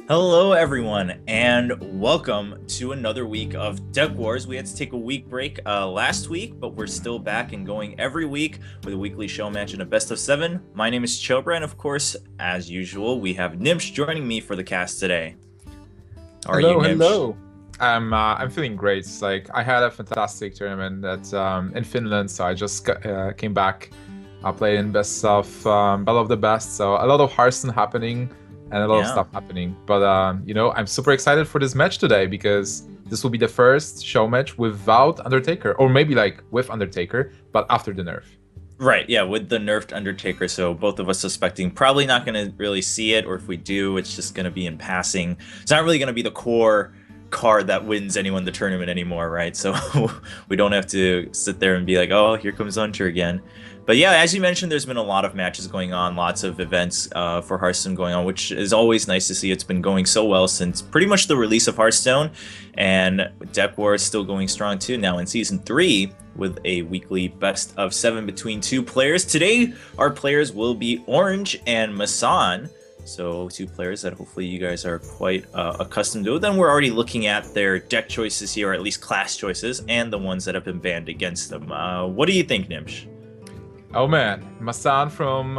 Hello, everyone, and welcome to another week of Deck Wars. We had to take a week break last week, but we're still back and going every week with a weekly show match and a best of seven. My name is Chobra, and of course, as usual, we have Nimsh joining me for the cast today. How are you, Hello, Nimsh? hello. I'm feeling great. It's like I had a fantastic tournament in Finland, so I just came back. I played in best of Battle of the Best, so a lot of Hearthstone happening and a lot of Yeah. stuff happening. But I'm super excited for this match today because this will be the first show match without Undertaker, or maybe like with Undertaker, but after the nerf. Right, yeah, with the nerfed Undertaker, so both of us suspecting probably not going to really see it, or if we do, it's just going to be in passing. It's not really going to be the core card that wins anyone the tournament anymore, right? So we don't have to sit there and be like, oh, here comes Hunter again. But yeah, as you mentioned, there's been a lot of matches going on, lots of events for Hearthstone going on, which is always nice to see. It's been going so well since pretty much the release of Hearthstone, and Deck War is still going strong too. Now in Season 3, with a weekly best of seven between two players. Today, our players will be Orange and Massan. So two players that hopefully you guys are quite accustomed to. Then we're already looking at their deck choices here, or at least class choices, and the ones that have been banned against them. What do you think, Nimsh? Oh man, Massan from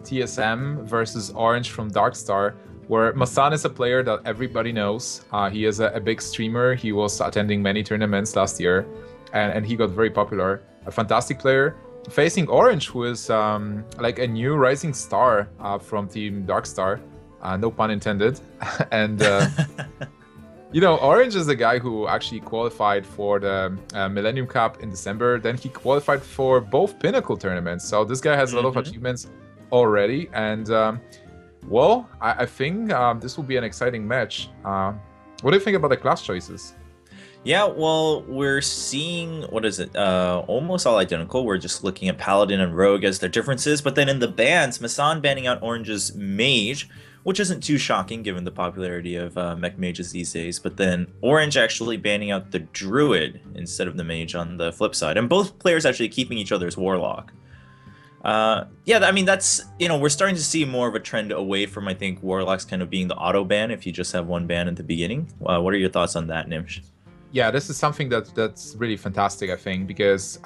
TSM versus Orange from Darkstar, where Massan is a player that everybody knows. He is a big streamer. He was attending many tournaments last year, and he got very popular. A fantastic player. Facing Orange, who is like a new rising star from Team Darkstar, no pun intended. and Orange is the guy who actually qualified for the Millennium Cup in December. Then he qualified for both Pinnacle tournaments. So this guy has a lot of Mm-hmm. achievements already. And, I think this will be an exciting match. What do you think about the class choices? Yeah, well, we're seeing, what is it, almost all identical. We're just looking at Paladin and Rogue as their differences, but then in the bans, Massan banning out Orange's Mage, which isn't too shocking given the popularity of mech mages these days, but then Orange actually banning out the Druid instead of the Mage on the flip side, and both players actually keeping each other's Warlock. Yeah, I mean, we're starting to see more of a trend away from, I think, Warlocks kind of being the auto ban if you just have one ban at the beginning. What are your thoughts on that, Nimsh? Yeah, this is something that's really fantastic, I think, because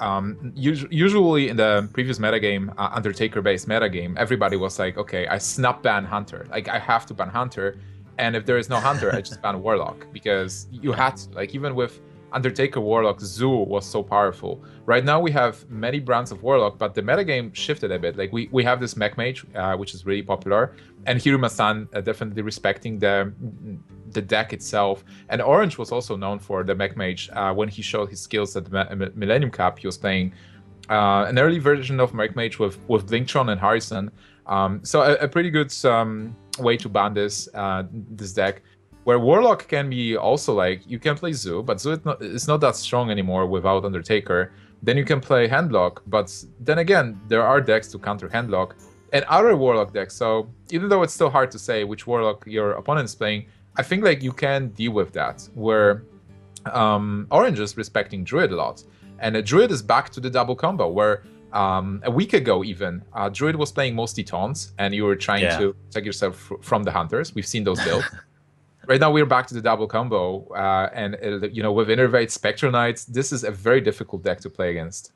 usually in the previous metagame, Undertaker-based metagame, everybody was like, okay, I snap ban Hunter. Like, I have to ban Hunter, and if there is no Hunter, I just ban Warlock, because you had to. Like, even with Undertaker Warlock, Zoo was so powerful. Right now, we have many brands of Warlock, but the metagame shifted a bit. Like, we have this Mech Mage, which is really popular, and Hiruma-san definitely respecting the deck itself. And Orange was also known for the Mech Mage. When he showed his skills at the Millennium Cup, he was playing an early version of Mech Mage with Blingtron and Harrison. So a pretty good way to ban this deck. Where Warlock can be also like, you can play Zoo, but Zoo is not that strong anymore without Undertaker. Then you can play Handlock, but then again, there are decks to counter Handlock and other Warlock decks. So even though it's still hard to say which Warlock your opponent is playing, I think like you can deal with that. Where Orange is respecting Druid a lot, and Druid is back to the double combo. Where a week ago even, Druid was playing mostly taunts, and you were trying Yeah. to protect yourself from the hunters. We've seen those builds. Right now we're back to the double combo, and with Innervate Spectral Knights, this is a very difficult deck to play against.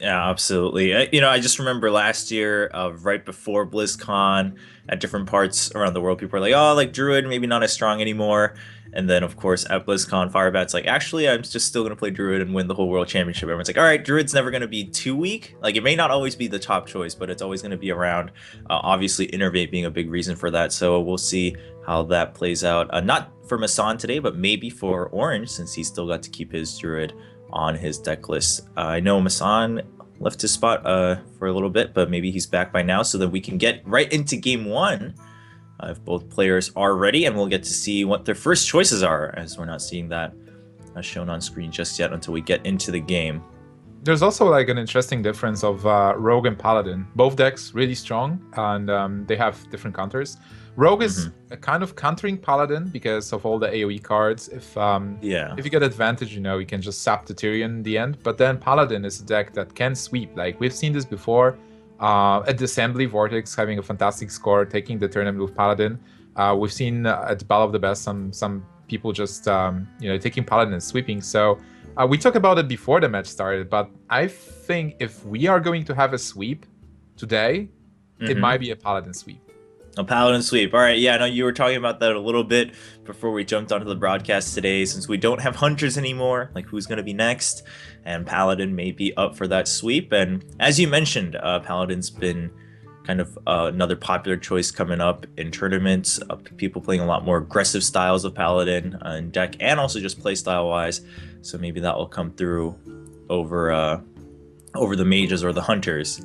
Yeah, absolutely. I just remember last year, right before BlizzCon, at different parts around the world, people were like, "Oh, like Druid, maybe not as strong anymore." And then, of course, at BlizzCon, Firebat's like, "Actually, I'm just still gonna play Druid and win the whole World Championship." Everyone's like, "All right, Druid's never gonna be too weak. Like, it may not always be the top choice, but it's always gonna be around." Obviously, Innervate being a big reason for that. So we'll see how that plays out. Not for Masson today, but maybe for Orange, since he still got to keep his Druid on his deck list. I know Masson left his spot for a little bit, but maybe he's back by now so that we can get right into game one if both players are ready, and we'll get to see what their first choices are, as we're not seeing that shown on screen just yet until we get into the game. There's also like an interesting difference of Rogue and Paladin. Both decks really strong, and they have different counters. Rogue is a kind of countering Paladin because of all the AoE cards. Yeah. If you get advantage, you can just sap the Tyrion in the end. But then Paladin is a deck that can sweep. Like we've seen this before. At the Assembly, Vortex having a fantastic score, taking the tournament with Paladin. We've seen at Battle of the Best some people just taking Paladin and sweeping. So we talked about it before the match started, but I think if we are going to have a sweep today, it might be a Paladin sweep. A Paladin sweep. All right, yeah, I know you were talking about that a little bit before we jumped onto the broadcast today, since we don't have Hunters anymore, like who's going to be next, and Paladin may be up for that sweep. And as you mentioned, Paladin's been kind of another popular choice coming up in tournaments. People playing a lot more aggressive styles of Paladin in deck, and also just play style wise. So maybe that will come through over the mages or the hunters.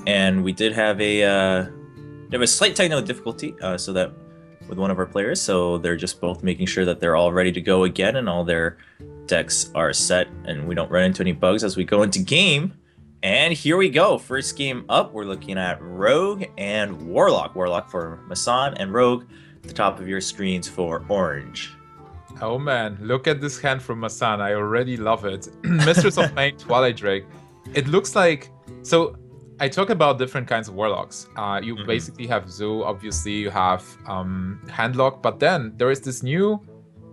And we did have a slight technical difficulty, so that with one of our players. So they're just both making sure that they're all ready to go again, and all their decks are set, and we don't run into any bugs as we go into game. And here we go. First game up, we're looking at Rogue and Warlock. Warlock for Massan, and Rogue at the top of your screens for Orange. Oh man, look at this hand from Massan. I already love it. Mistress of Pain, Twilight Drake. It looks like... So, I talk about different kinds of Warlocks. You basically have Zoo, obviously, you have Handlock, but then there is this new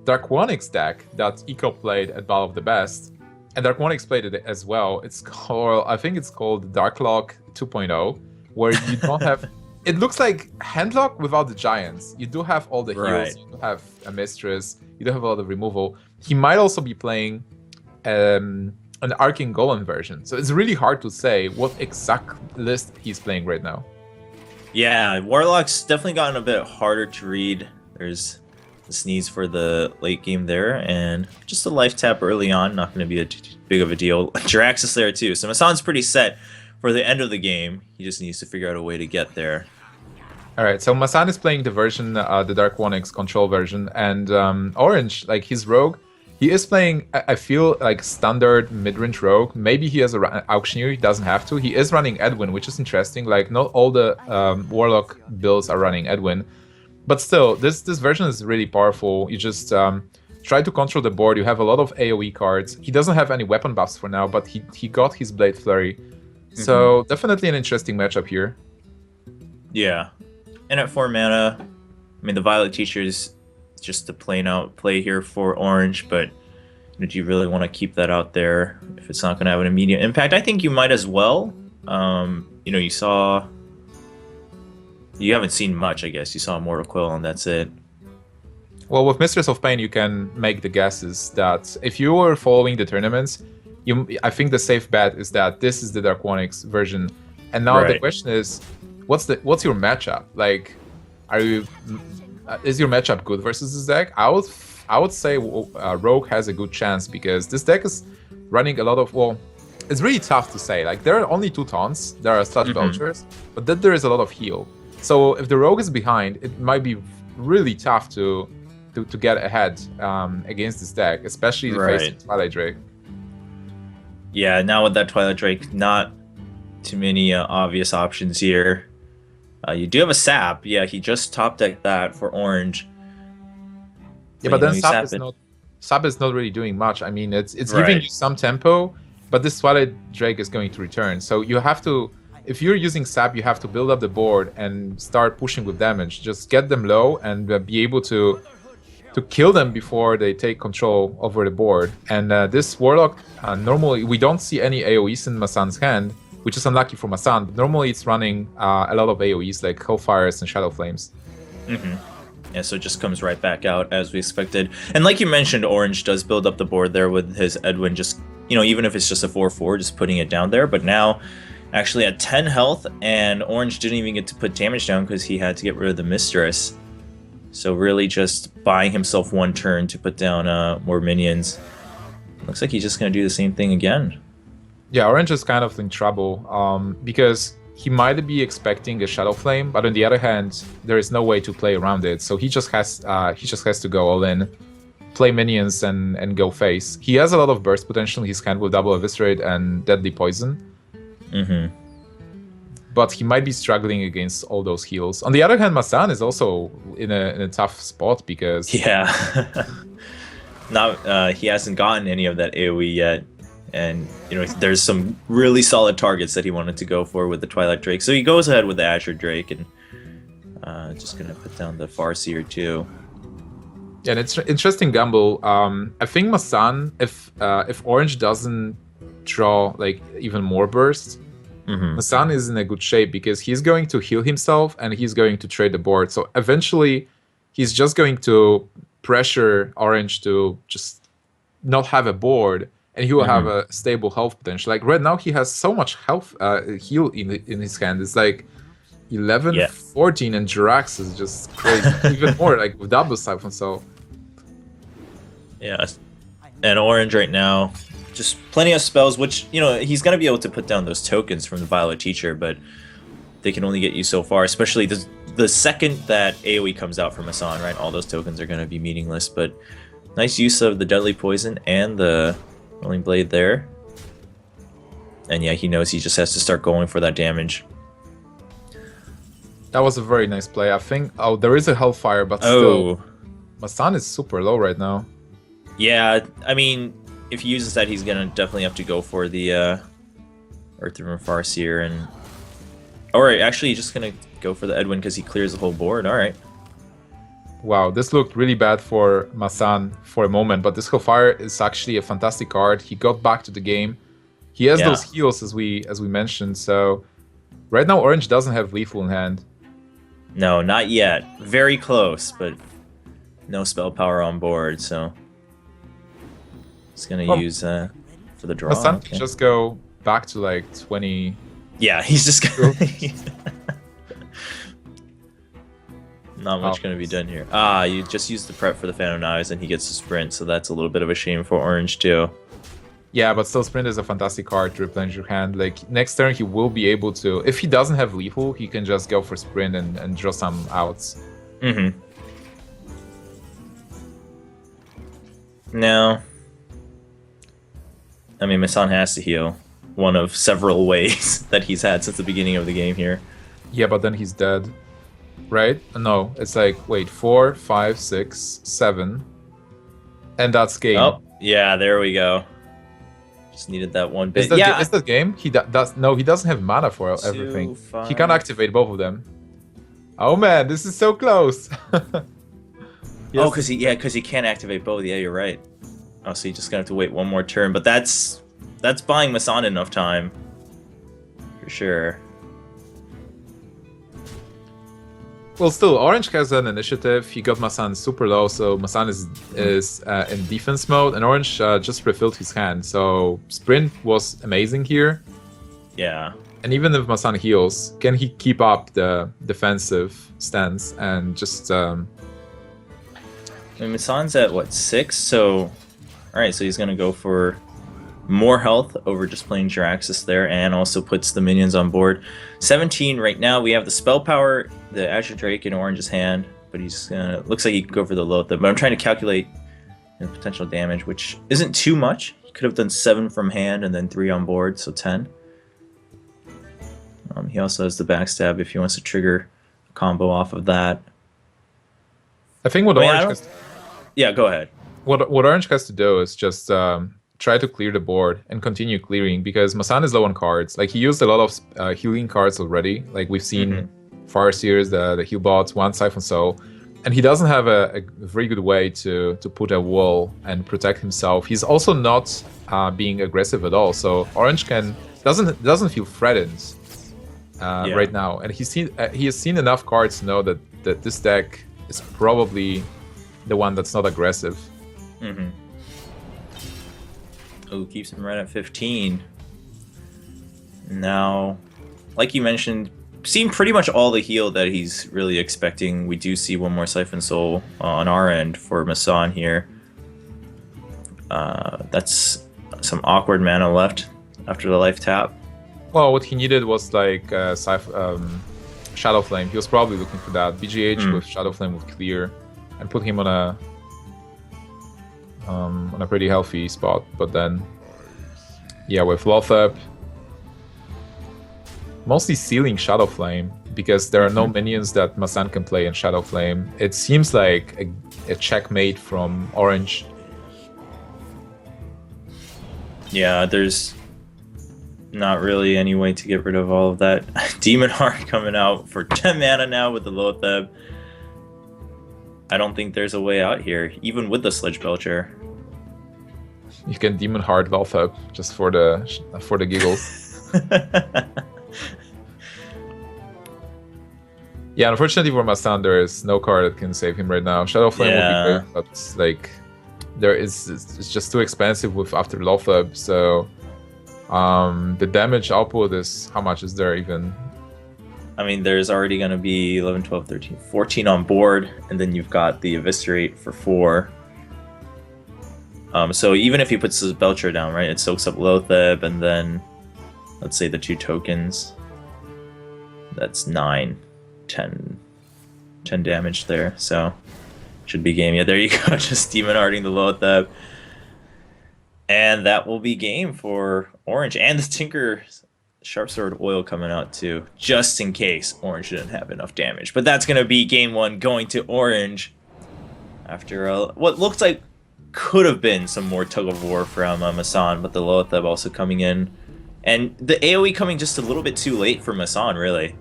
Darkwonix deck that Eco played at Battle of the Best. And Darkwonix played it as well. It's called, I think it's called Darklock 2.0, where you don't have... It looks like Handlock without the giants. You do have all the heals, you do have a Mistress, you do have a lot of removal. He might also be playing an Arcane Golem version. So it's really hard to say what exact list he's playing right now. Yeah, Warlock's definitely gotten a bit harder to read. There's the sneeze for the late game there, and just a life tap early on, not going to be big of a deal. Jiraxis there too, so Massan's pretty set for the end of the game. He just needs to figure out a way to get there. Alright, so Massan is playing the version, the Darkwonix control version, and Orange, like his Rogue, he is playing, I feel, like standard mid-range Rogue. Maybe he has an Auctioneer, he doesn't have to. He is running Edwin, which is interesting. Like, not all the Warlock builds are running Edwin. But still, this version is really powerful. You just try to control the board. You have a lot of AoE cards. He doesn't have any weapon buffs for now, but he got his Blade Flurry. So definitely an interesting matchup here. Yeah. And at 4 mana, I mean, the Violet Teacher's just a plain out play here for Orange, but do you really want to keep that out there if it's not going to have an immediate impact? I think you might as well. You haven't seen much, I guess. You saw Immortal Quill, and that's it. Well, with Mistress of Pain, you can make the guesses that if you were following the tournaments, I think the safe bet is that this is the Darkwonix version. And now the question is, what's your matchup? Like, is your matchup good versus this deck? I would say Rogue has a good chance, because this deck is running a lot of... Well, it's really tough to say. Like, there are only 2 taunts, there are Sludge Belchers, but then there is a lot of heal. So if the Rogue is behind, it might be really tough to get ahead against this deck, especially facing Twilight Drake. Yeah, now with that Twilight Drake, not too many obvious options here. You do have a Sap. Yeah, he just top decked that for Orange. Yeah, but then Sap is not really doing much. I mean, it's giving you some tempo, but this Twilight Drake is going to return. So you have to... If you're using Sap, you have to build up the board and start pushing with damage. Just get them low and be able to kill them before they take control over the board. And this Warlock, normally we don't see any AoEs in Massan's hand, which is unlucky for Massan, but normally it's running a lot of AoEs like Hellfires and Shadow Flames. Yeah, so it just comes right back out as we expected. And like you mentioned, Orange does build up the board there with his Edwin, just, even if it's just a 4/4, just putting it down there. But now, actually at 10 health, and Orange didn't even get to put damage down because he had to get rid of the Mistress. So really just buying himself 1 turn to put down more minions. Looks like he's just going to do the same thing again. Yeah, Orange is kind of in trouble because he might be expecting a Shadow Flame, but on the other hand, there is no way to play around it. So he just has to go all in, play minions, and go face. He has a lot of burst potential in his hand with Double Eviscerate and Deadly Poison. But he might be struggling against all those heals. On the other hand, Massan is also in a tough spot because... Yeah. He hasn't gotten any of that AoE yet. And, there's some really solid targets that he wanted to go for with the Twilight Drake. So he goes ahead with the Azure Drake, and Just gonna put down the Farseer too. Yeah, and it's interesting gamble. I think Massan, if Orange doesn't draw like even more burst, Massan is in a good shape because he's going to heal himself and he's going to trade the board. So eventually, he's just going to pressure Orange to just not have a board, and he will have a stable health potential. Like right now, he has so much health heal in his hand. It's like 11, 14, and Jirax is just crazy. Even more like with double Siphon. So yeah, and Orange right now, just plenty of spells, which, you know, he's going to be able to put down those tokens from the Violet Teacher, but they can only get you so far, especially the second that AoE comes out from Massan, right? All those tokens are going to be meaningless, but nice use of the Deadly Poison and the Rolling Blade there. And yeah, he knows he just has to start going for that damage. that was a very nice play. I think, oh, there is a Hellfire, but still, Massan is super low right now. Yeah, I mean, if he uses that, he's gonna definitely have to go for the Earthworm Farseer, and alright, actually he's just gonna go for the Edwin because he clears the whole board. Alright. Wow, this looked really bad for Massan for a moment, but this Hellfire is actually a fantastic card. He got back to the game. He has those heals as we mentioned, so right now Orange doesn't have lethal in hand. No, not yet. Very close, but no spell power on board, so he's gonna use for the draw. Massan can just go back to like 20. Yeah, he's just gonna not much gonna be done here. Ah, you just use the prep for the Phantom Knives and he gets to sprint, so that's a little bit of a shame for Orange too. Yeah, but still Sprint is a fantastic card to replenish your hand. Like next turn he will be able to, if he doesn't have lethal, he can just go for Sprint and draw some outs. Now, I mean, Massan has to heal. One of several ways that he's had since the beginning of the game here. Yeah, but then he's dead. Right? No, it's like, wait, 4, 5, 6, 7. And that's game. Oh, yeah, there we go. Just needed that one bit. Is that game? He does. No, he doesn't have mana for everything. 5. He can't activate both of them. Oh man, this is so close. Oh, because he can't activate both. Yeah, you're right. Oh, so you're just gonna have to wait one more turn. But that's buying Massan enough time, for sure. Well, still, Orange has an initiative. He got Massan super low, so Massan is in defense mode, and Orange just refilled his hand. So Sprint was amazing here. Yeah. And even if Massan heals, can he keep up the defensive stance and just... I mean, Massan's at, what, 6? So, alright, so he's going to go for more health over just playing Jiraxxus there, and also puts the minions on board. 17 right now. We have the spell power, the Azure Drake in Orange's hand, but he's looks like he can go for the Lothar. But I'm trying to calculate the potential damage, which isn't too much. He could have done 7 from hand and then 3 on board, so 10. He also has the backstab if he wants to trigger a combo off of that. I think what Orange... Yeah, go ahead. What Orange has to do is just try to clear the board and continue clearing, because Massan is low on cards. Like, he used a lot of healing cards already. Like, we've seen Farseers, the heal bots, one Siphon Soul, and he doesn't have a very good way to put a wall and protect himself. He's also not being aggressive at all, so Orange doesn't feel threatened right now, and he has seen enough cards to know that this deck is probably the one that's not aggressive. Oh, keeps him right at 15. Now, like you mentioned, seen pretty much all the heal that he's really expecting. We do see one more Siphon Soul on our end for Massan here. That's some awkward mana left after the life tap. Well, what he needed was like Shadow Flame. He was probably looking for that. BGH with Shadow Flame would clear and put him on a pretty healthy spot. But then, yeah, with Lothar, mostly sealing Shadow Flame, because there are no minions that Massan can play in Shadow Flame. It seems like a checkmate from Orange. Yeah, there's Not really any way to get rid of all of that. Demon Heart coming out for 10 mana now with the Loatheb. I don't think there's a way out here, even with the Sledge Belcher. You can Demon Heart Loatheb just for the giggles. Yeah, unfortunately for Massan, there is no card that can save him right now. Shadow Flame would be great, but like it's just too expensive with after Loatheb, so the damage output is, how much is there even? I mean, there's already going to be 11, 12, 13, 14 on board, and then you've got the Eviscerate for 4. So even if he puts his Belcher down, right, it soaks up Loatheb, and then, let's say the 2 tokens. That's 9, 10 damage there, so should be game. Yeah, there you go, just Demon Hearting the Loatheb. And that will be game for Orange. And the Tinker Sharpsword Oil coming out too, just in case Orange didn't have enough damage. But that's going to be game 1 going to Orange after what looks like could have been some more tug of war from Massan, but the Loatheb also coming in. And the AoE coming just a little bit too late for Massan, really.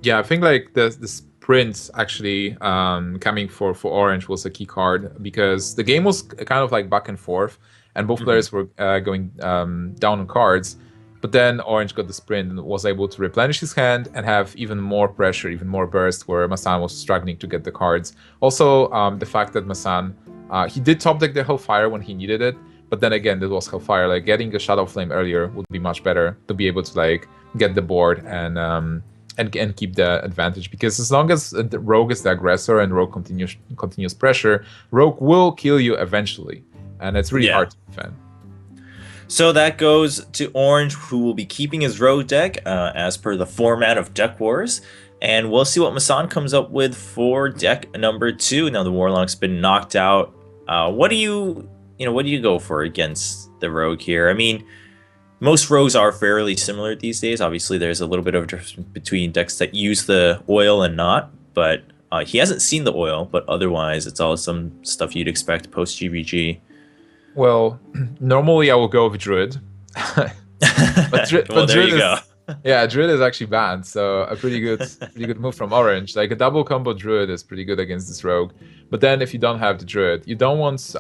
Yeah, I think like the sprint actually coming for Orange was a key card, because the game was kind of like back and forth, and both players were going down on cards. But then Orange got the sprint and was able to replenish his hand and have even more pressure, even more burst, where Massan was struggling to get the cards. Also, the fact that Massan, he did top deck the Hellfire when he needed it, but then again, this was Hellfire. Like, getting a Shadow Flame earlier would be much better to be able to like get the board and keep the advantage, because as long as the Rogue is the aggressor and Rogue continuous pressure, Rogue will kill you eventually, and it's really hard to defend. So that goes to Orange, who will be keeping his Rogue deck as per the format of Deck Wars, and we'll see what Massan comes up with for deck number 2. Now the Warlock's been knocked out. What do you go for against the Rogue here? I mean, most rogues are fairly similar these days. Obviously, there's a little bit of a difference between decks that use the oil and not, but he hasn't seen the oil, but otherwise, it's all some stuff you'd expect post-GBG. Well, normally I will go with Druid. but well, there you go. Yeah, Druid is actually banned, so a pretty good move from Orange. Like, a double combo Druid is pretty good against this rogue. But then if you don't have the Druid, you don't want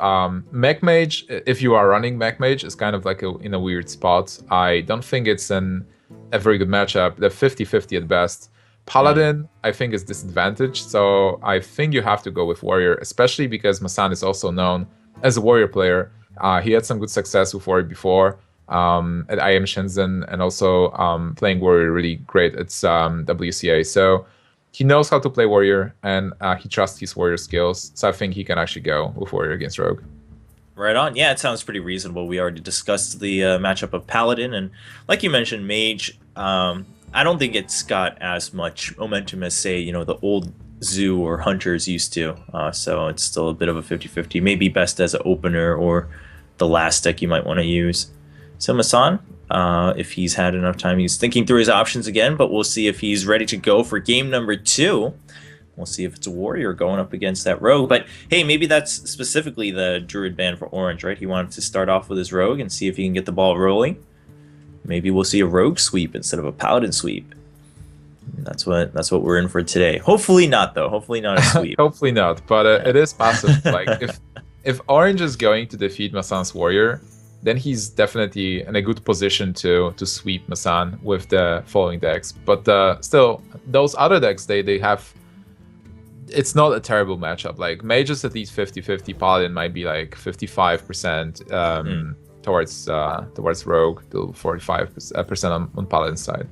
Mage. If you are running Mage, is kind of like in a weird spot. I don't think it's a very good matchup. They're 50-50 at best. Paladin, I think, is disadvantaged, so I think you have to go with Warrior, especially because Massan is also known as a Warrior player. He had some good success with Warrior before. At IM Shenzhen, and also playing Warrior really great at WCA. So he knows how to play Warrior, and he trusts his Warrior skills. So I think he can actually go with Warrior against Rogue. Right on. Yeah, it sounds pretty reasonable. We already discussed the matchup of Paladin, and like you mentioned, Mage. I don't think it's got as much momentum as, say, the old Zoo or Hunters used to. So it's still a bit of a 50-50. Maybe best as an opener or the last deck you might want to use. So Massan, if he's had enough time, he's thinking through his options again, but we'll see if he's ready to go for game number 2. We'll see if it's a Warrior going up against that Rogue. But hey, maybe that's specifically the Druid ban for Orange, right? He wanted to start off with his Rogue and see if he can get the ball rolling. Maybe we'll see a Rogue sweep instead of a Paladin sweep. That's what we're in for today. Hopefully not, though. Hopefully not a sweep. Hopefully not, but it is passive. Like, if Orange is going to defeat Massan's Warrior, then he's definitely in a good position to sweep Massan with the following decks. But still, those other decks, they have... It's not a terrible matchup. Like, Mage is at least 50-50. Paladin might be like 55% towards Rogue, to 45% on Paladin's side.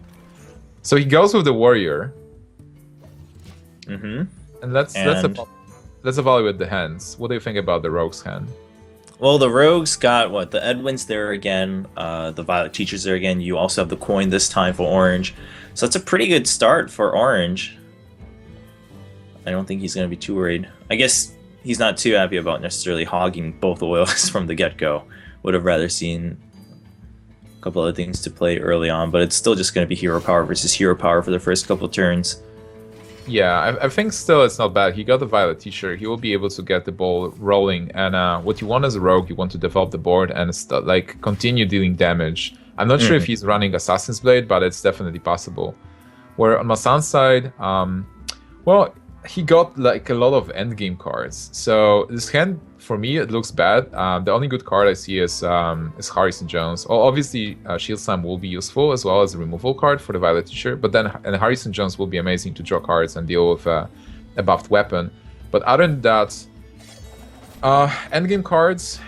So he goes with the Warrior. And let's evaluate the hands. What do you think about the Rogue's hand? Well, the Rogue's got, the Edwin's there again, the Violet Teacher's there again. You also have the coin this time for Orange. So that's a pretty good start for Orange. I don't think he's going to be too worried. I guess he's not too happy about necessarily hogging both oils from the get-go. Would have rather seen a couple other things to play early on, but it's still just going to be Hero Power versus Hero Power for the first couple turns. Yeah, I think still it's not bad. He got the Violet Teacher. He will be able to get the ball rolling. And what you want as a Rogue, you want to develop the board and continue dealing damage. I'm not sure if he's running Assassin's Blade, but it's definitely possible. Where on Massan's side, well, he got like a lot of endgame cards. So this hand, for me, it looks bad. The only good card I see is Harrison Jones. Well, obviously, Shield Slam will be useful as well as a removal card for the Violet Teacher. But then Harrison Jones will be amazing to draw cards and deal with a buffed weapon. But other than that, endgame cards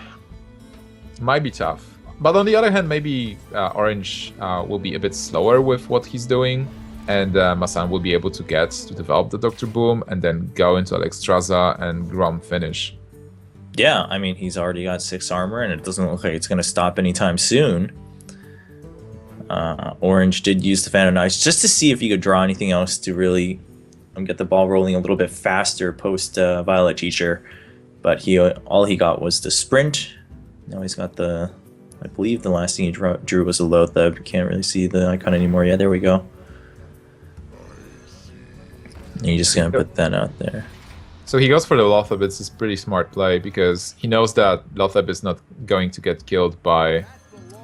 might be tough. But on the other hand, maybe Orange will be a bit slower with what he's doing, and Massan will be able to get to develop the Dr. Boom and then go into Alexstrasza and Grom finish. Yeah, I mean, he's already got 6 armor, and it doesn't look like it's going to stop anytime soon. Orange did use the Phantom Knights just to see if he could draw anything else to really get the ball rolling a little bit faster post Violet Teacher. But all he got was the sprint. Now he's got the... I believe the last thing he drew was a Lotheb. You can't really see the icon anymore. Yeah, there we go. And you're just going to put that out there. So he goes for the Lotheb. It's a pretty smart play because he knows that Lotheb is not going to get killed by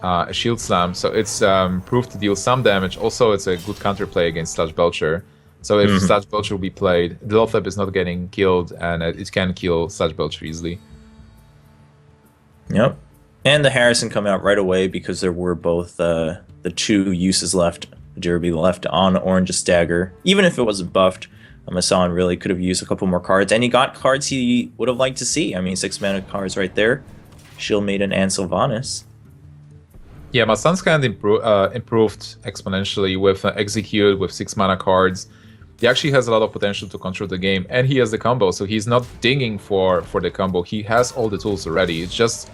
a Shield Slam. So it's proof to deal some damage. Also, it's a good counterplay against Sludge Belcher. So if Sludge Belcher will be played, the Lotheb is not getting killed and it can kill Sludge Belcher easily. Yep. And the Harrison come out right away because there were both the 2 uses left, Derby left on Orange's Dagger. Even if it wasn't buffed, Massan really could have used a couple more cards. And he got cards he would have liked to see. I mean, 6 mana cards right there. Shield Maiden and Sylvanas. Yeah, Massan's kind of improved exponentially with Execute, with 6 mana cards. He actually has a lot of potential to control the game. And he has the combo, so he's not dinging for the combo. He has all the tools already. It's just...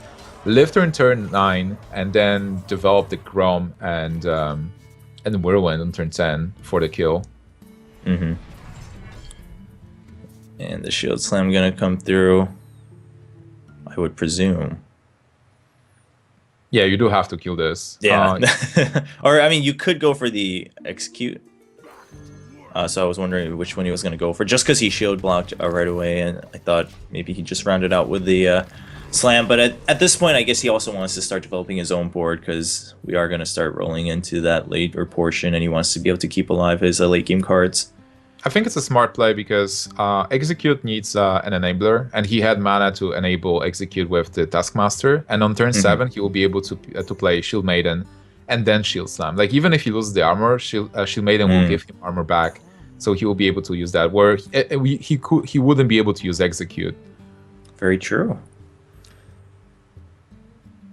live turn 9 and then develop the Grom and Whirlwind on turn 10 for the kill. And the Shield Slam gonna come through, I would presume. Yeah, you do have to kill this. Yeah. Or, I mean, you could go for the Execute. So I was wondering which one he was gonna go for, just because he shield blocked right away, and I thought maybe he just rounded out with the Slam, but at this point, I guess he also wants to start developing his own board because we are going to start rolling into that later portion, and he wants to be able to keep alive his late game cards. I think it's a smart play because Execute needs an enabler, and he had mana to enable Execute with the Taskmaster, and on turn 7, he will be able to play Shield Maiden and then Shield Slam. Like, even if he loses the armor, Shield Maiden will give him armor back, so he will be able to use that, where he wouldn't be able to use Execute. Very true.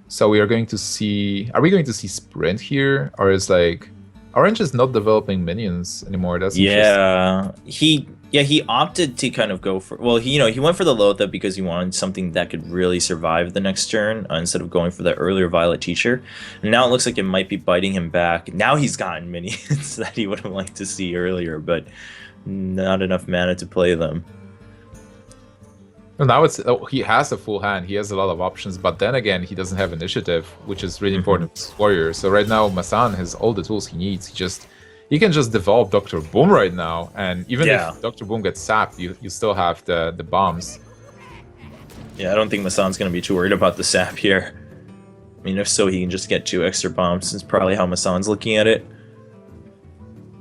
So we are going to see... Are we going to see Sprint here? Or is like... Orange is not developing minions anymore. That's interesting. He opted to kind of go for... Well, he went for the Lotheb because he wanted something that could really survive the next turn instead of going for the earlier Violet Teacher. And now it looks like it might be biting him back. Now he's gotten minions that he would have liked to see earlier, but not enough mana to play them. Now he has a full hand, he has a lot of options, but then again, he doesn't have initiative, which is really important to his warrior. So right now, Massan has all the tools he needs. He can just develop Dr. Boom right now, and even if Dr. Boom gets sapped, you still have the bombs. Yeah, I don't think Massan's going to be too worried about the sap here. I mean, if so, he can just get 2 extra bombs. That's probably how Massan's looking at it.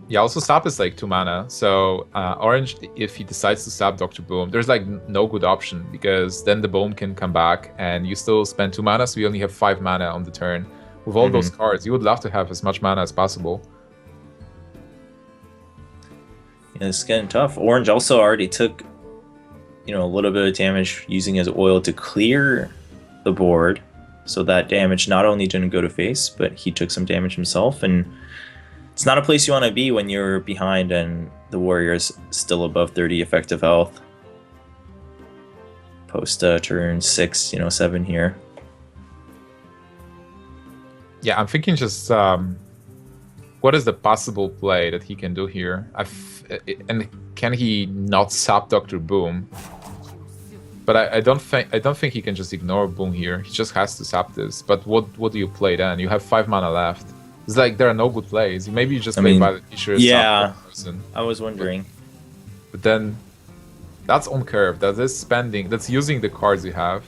Yeah, also sap is like 2 mana, so Orange, if he decides to sap Dr. Boom, there's like no good option, because then the Boom can come back and you still spend 2 mana, so you only have 5 mana on the turn. With all those cards, you would love to have as much mana as possible. Yeah, it's getting tough. Orange also already took, a little bit of damage using his oil to clear the board, so that damage not only didn't go to face, but he took some damage himself, and it's not a place you want to be when you're behind and the warrior's still above 30 effective health. Post turn 6, 7 here. Yeah, I'm thinking just what is the possible play that he can do here? And can he not sap Dr. Boom? But I don't think he can just ignore Boom here. He just has to sap this. But what do you play then? You have 5 mana left. It's like there are no good plays. Maybe you just play by the T-shirt. Yeah, I was wondering. But then that's on curve. That is spending. That's using the cards you have.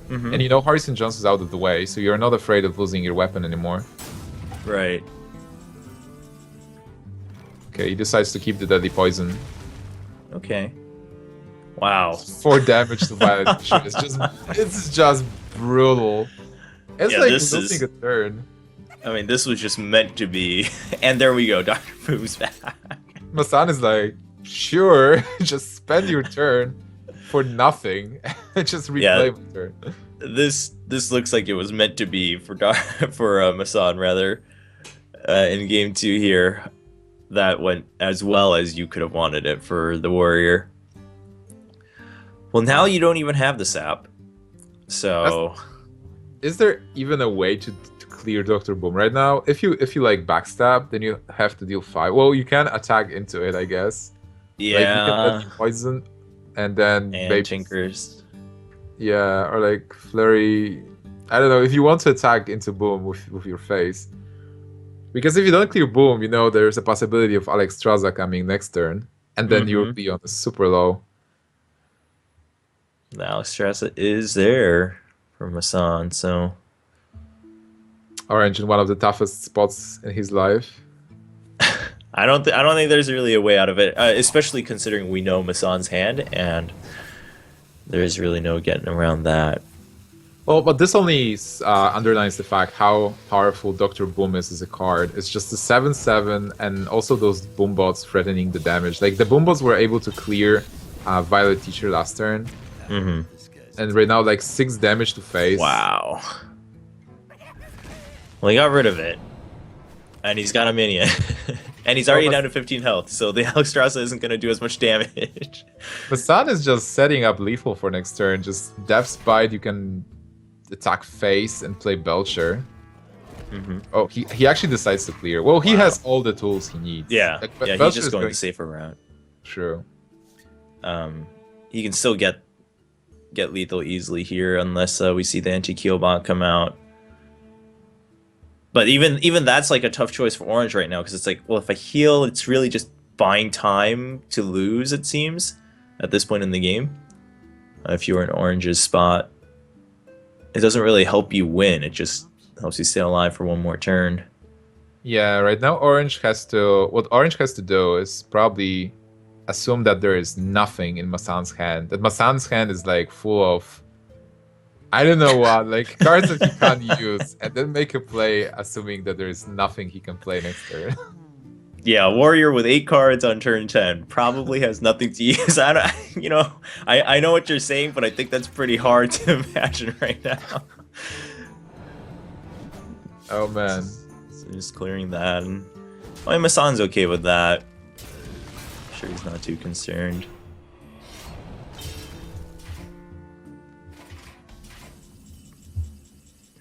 And Harrison Jones is out of the way, so you're not afraid of losing your weapon anymore. Right. Okay, he decides to keep the deadly poison. Okay. Wow. 4 damage to Violet Teacher. It's just brutal. It's Yeah, like this losing is- a turn. I mean, this was just meant to be. And there we go. Dr. Poo's back. Massan is like, sure, just spend your turn for nothing. Just replay my turn. This looks like it was meant to be for Massan rather. In game 2 here, that went as well as you could have wanted it for the warrior. Well, now you don't even have the sap. So Is there even a way to clear Dr. Boom right now? If you like backstab, then you have to deal 5. Well, you can attack into it, I guess. Like, you can yeah, let poison and then and maybe Tinkers. yeah, or like flurry. I don't know if you want to attack into Boom with your face. Because if you don't clear Boom, you know there's a possibility of Alexstrasza coming next turn, and then you'll be on a super low. The Alexstrasza is there for Massan, so Orange in one of the toughest spots in his life. I don't think there's really a way out of it, especially considering we know Massan's hand, and there's really no getting around that. Well, but this only underlines the fact how powerful Dr. Boom is as a card. It's just a 7/7, and also those Boom bots threatening the damage. Like, the Boom bots were able to clear Violet Teacher last turn. And right now, like, 6 damage to face. Wow. Well, he got rid of it. And he's got a minion. And he's already down to 15 health, so the Alexstrasza isn't going to do as much damage. Massan is just setting up lethal for next turn. Just Death's Bite, you can attack face and play Belcher. Oh, he actually decides to clear. Well, he has all the tools he needs. Yeah, Like, yeah, he's Belcher just is going the safer route. True. He can still get lethal easily here, unless we see the anti-Keelbot come out. But even that's like a tough choice for Orange right now, because it's like, well, if I heal, it's really just buying time to lose, it seems, at this point in the game. If you were in Orange's spot, it doesn't really help you win. It just helps you stay alive for one more turn. Yeah, right now Orange has to... What Orange has to do is probably assume that there is nothing in Massan's hand. That Massan's hand is like full of... I don't know what, like cards that he can't use, and then make a play assuming that there is nothing he can play next turn. Yeah, Warrior with 8 cards on turn 10 probably has nothing to use. I know what you're saying, but I think that's pretty hard to imagine right now. Oh man. So just clearing that, and Massan's okay with that. I'm sure he's not too concerned.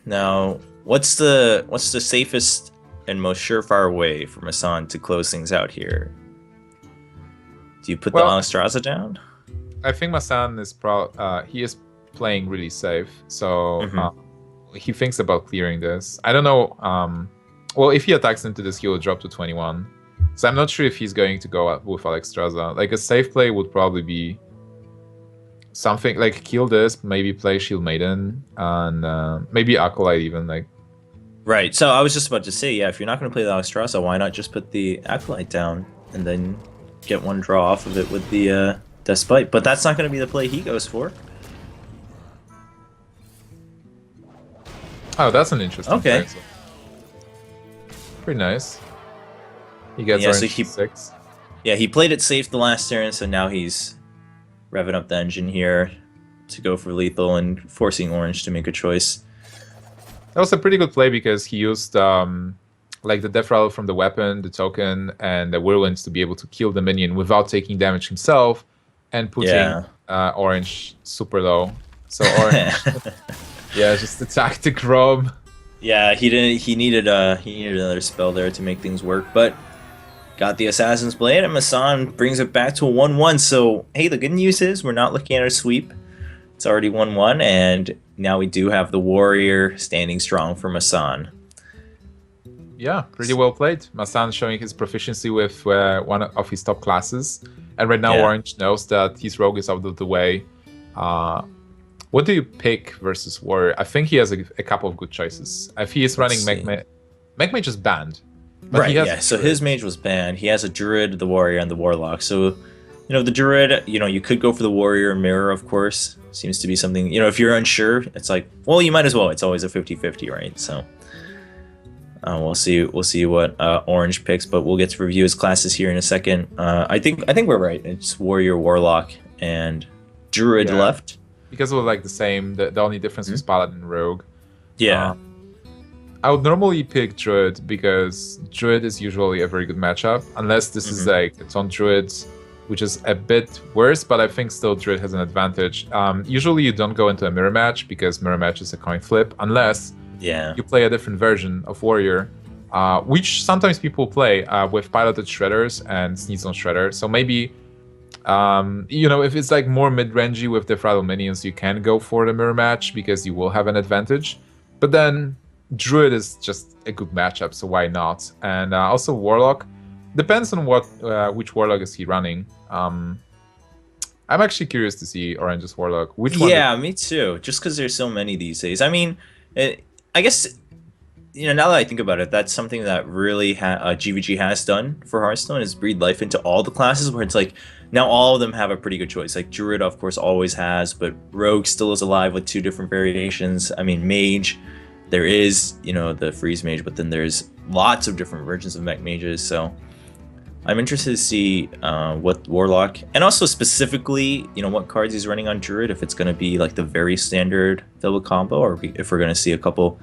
Now, what's the safest and most surefire way for Massan to close things out here? Do you put the Alexstrasza down? I think Massan is he is playing really safe, so he thinks about clearing this. I don't know. Well, if he attacks into this, he will drop to 21. So I'm not sure if he's going to go up with Alexstrasza. Like, a safe play would probably be something like kill this, maybe play Shield Maiden, and maybe Acolyte even. Like, right. So I was just about to say, yeah, if you're not going to play the Alexstrasza, why not just put the Acolyte down and then get one draw off of it with the Despite? But that's not going to be the play he goes for. oh, that's an interesting Okay. play. So. Pretty nice. He gets Yeah, so orange he- 6. Yeah, he played it safe the last turn, so now he's revving up the engine here to go for lethal and forcing Orange to make a choice. That was a pretty good play because he used like the death rattle from the weapon, the token, and the whirlwinds to be able to kill the minion without taking damage himself, and putting Orange super low. So Orange, yeah, just attack the Grom. Yeah, he needed another spell there to make things work, but got the Assassin's Blade, and Massan brings it back to a 1-1. So, hey, the good news is we're not looking at a sweep. It's already 1-1, and now we do have the Warrior standing strong for Massan. Yeah, pretty well played. Massan showing his proficiency with one of his top classes. And right now Orange knows that his rogue is out of the way. What do you pick versus Warrior? I think he has a couple of good choices. If he is running Mage is banned. But Right, he has yeah. So his mage was banned. He has a druid, the warrior, and the warlock. So, the druid, you could go for the warrior mirror, of course. Seems to be something, if you're unsure, it's like, well, you might as well. It's always a 50-50, right? So, we'll see what Orange picks, but we'll get to review his classes here in a second. I think we're right. It's warrior, warlock, and druid left. Because it was like the same. The only difference was paladin and rogue. Yeah. I would normally pick Druid because Druid is usually a very good matchup, unless this is like its own Druid, which is a bit worse, but I think still Druid has an advantage. Usually you don't go into a mirror match because mirror match is a coin flip, unless you play a different version of Warrior, which sometimes people play with piloted Shredders and Sneeze on Shredder. So maybe, if it's like more mid-rangey with the Fragile minions, you can go for the mirror match because you will have an advantage. But then Druid is just a good matchup, so why not? And also Warlock. Depends on which Warlock is he running. I'm actually curious to see Orange's Warlock. Which one? Yeah, me too. Just because there's so many these days. I mean, I guess, now that I think about it, that's something that really GVG has done for Hearthstone, is breathe life into all the classes, where it's like, now all of them have a pretty good choice. Like Druid, of course, always has, but Rogue still is alive with 2 different variations. I mean, Mage, there is, the Freeze Mage, but then there's lots of different versions of Mech Mages, so I'm interested to see what Warlock, and also specifically, what cards he's running on Druid, if it's going to be like the very standard double combo, or if we're going to see a couple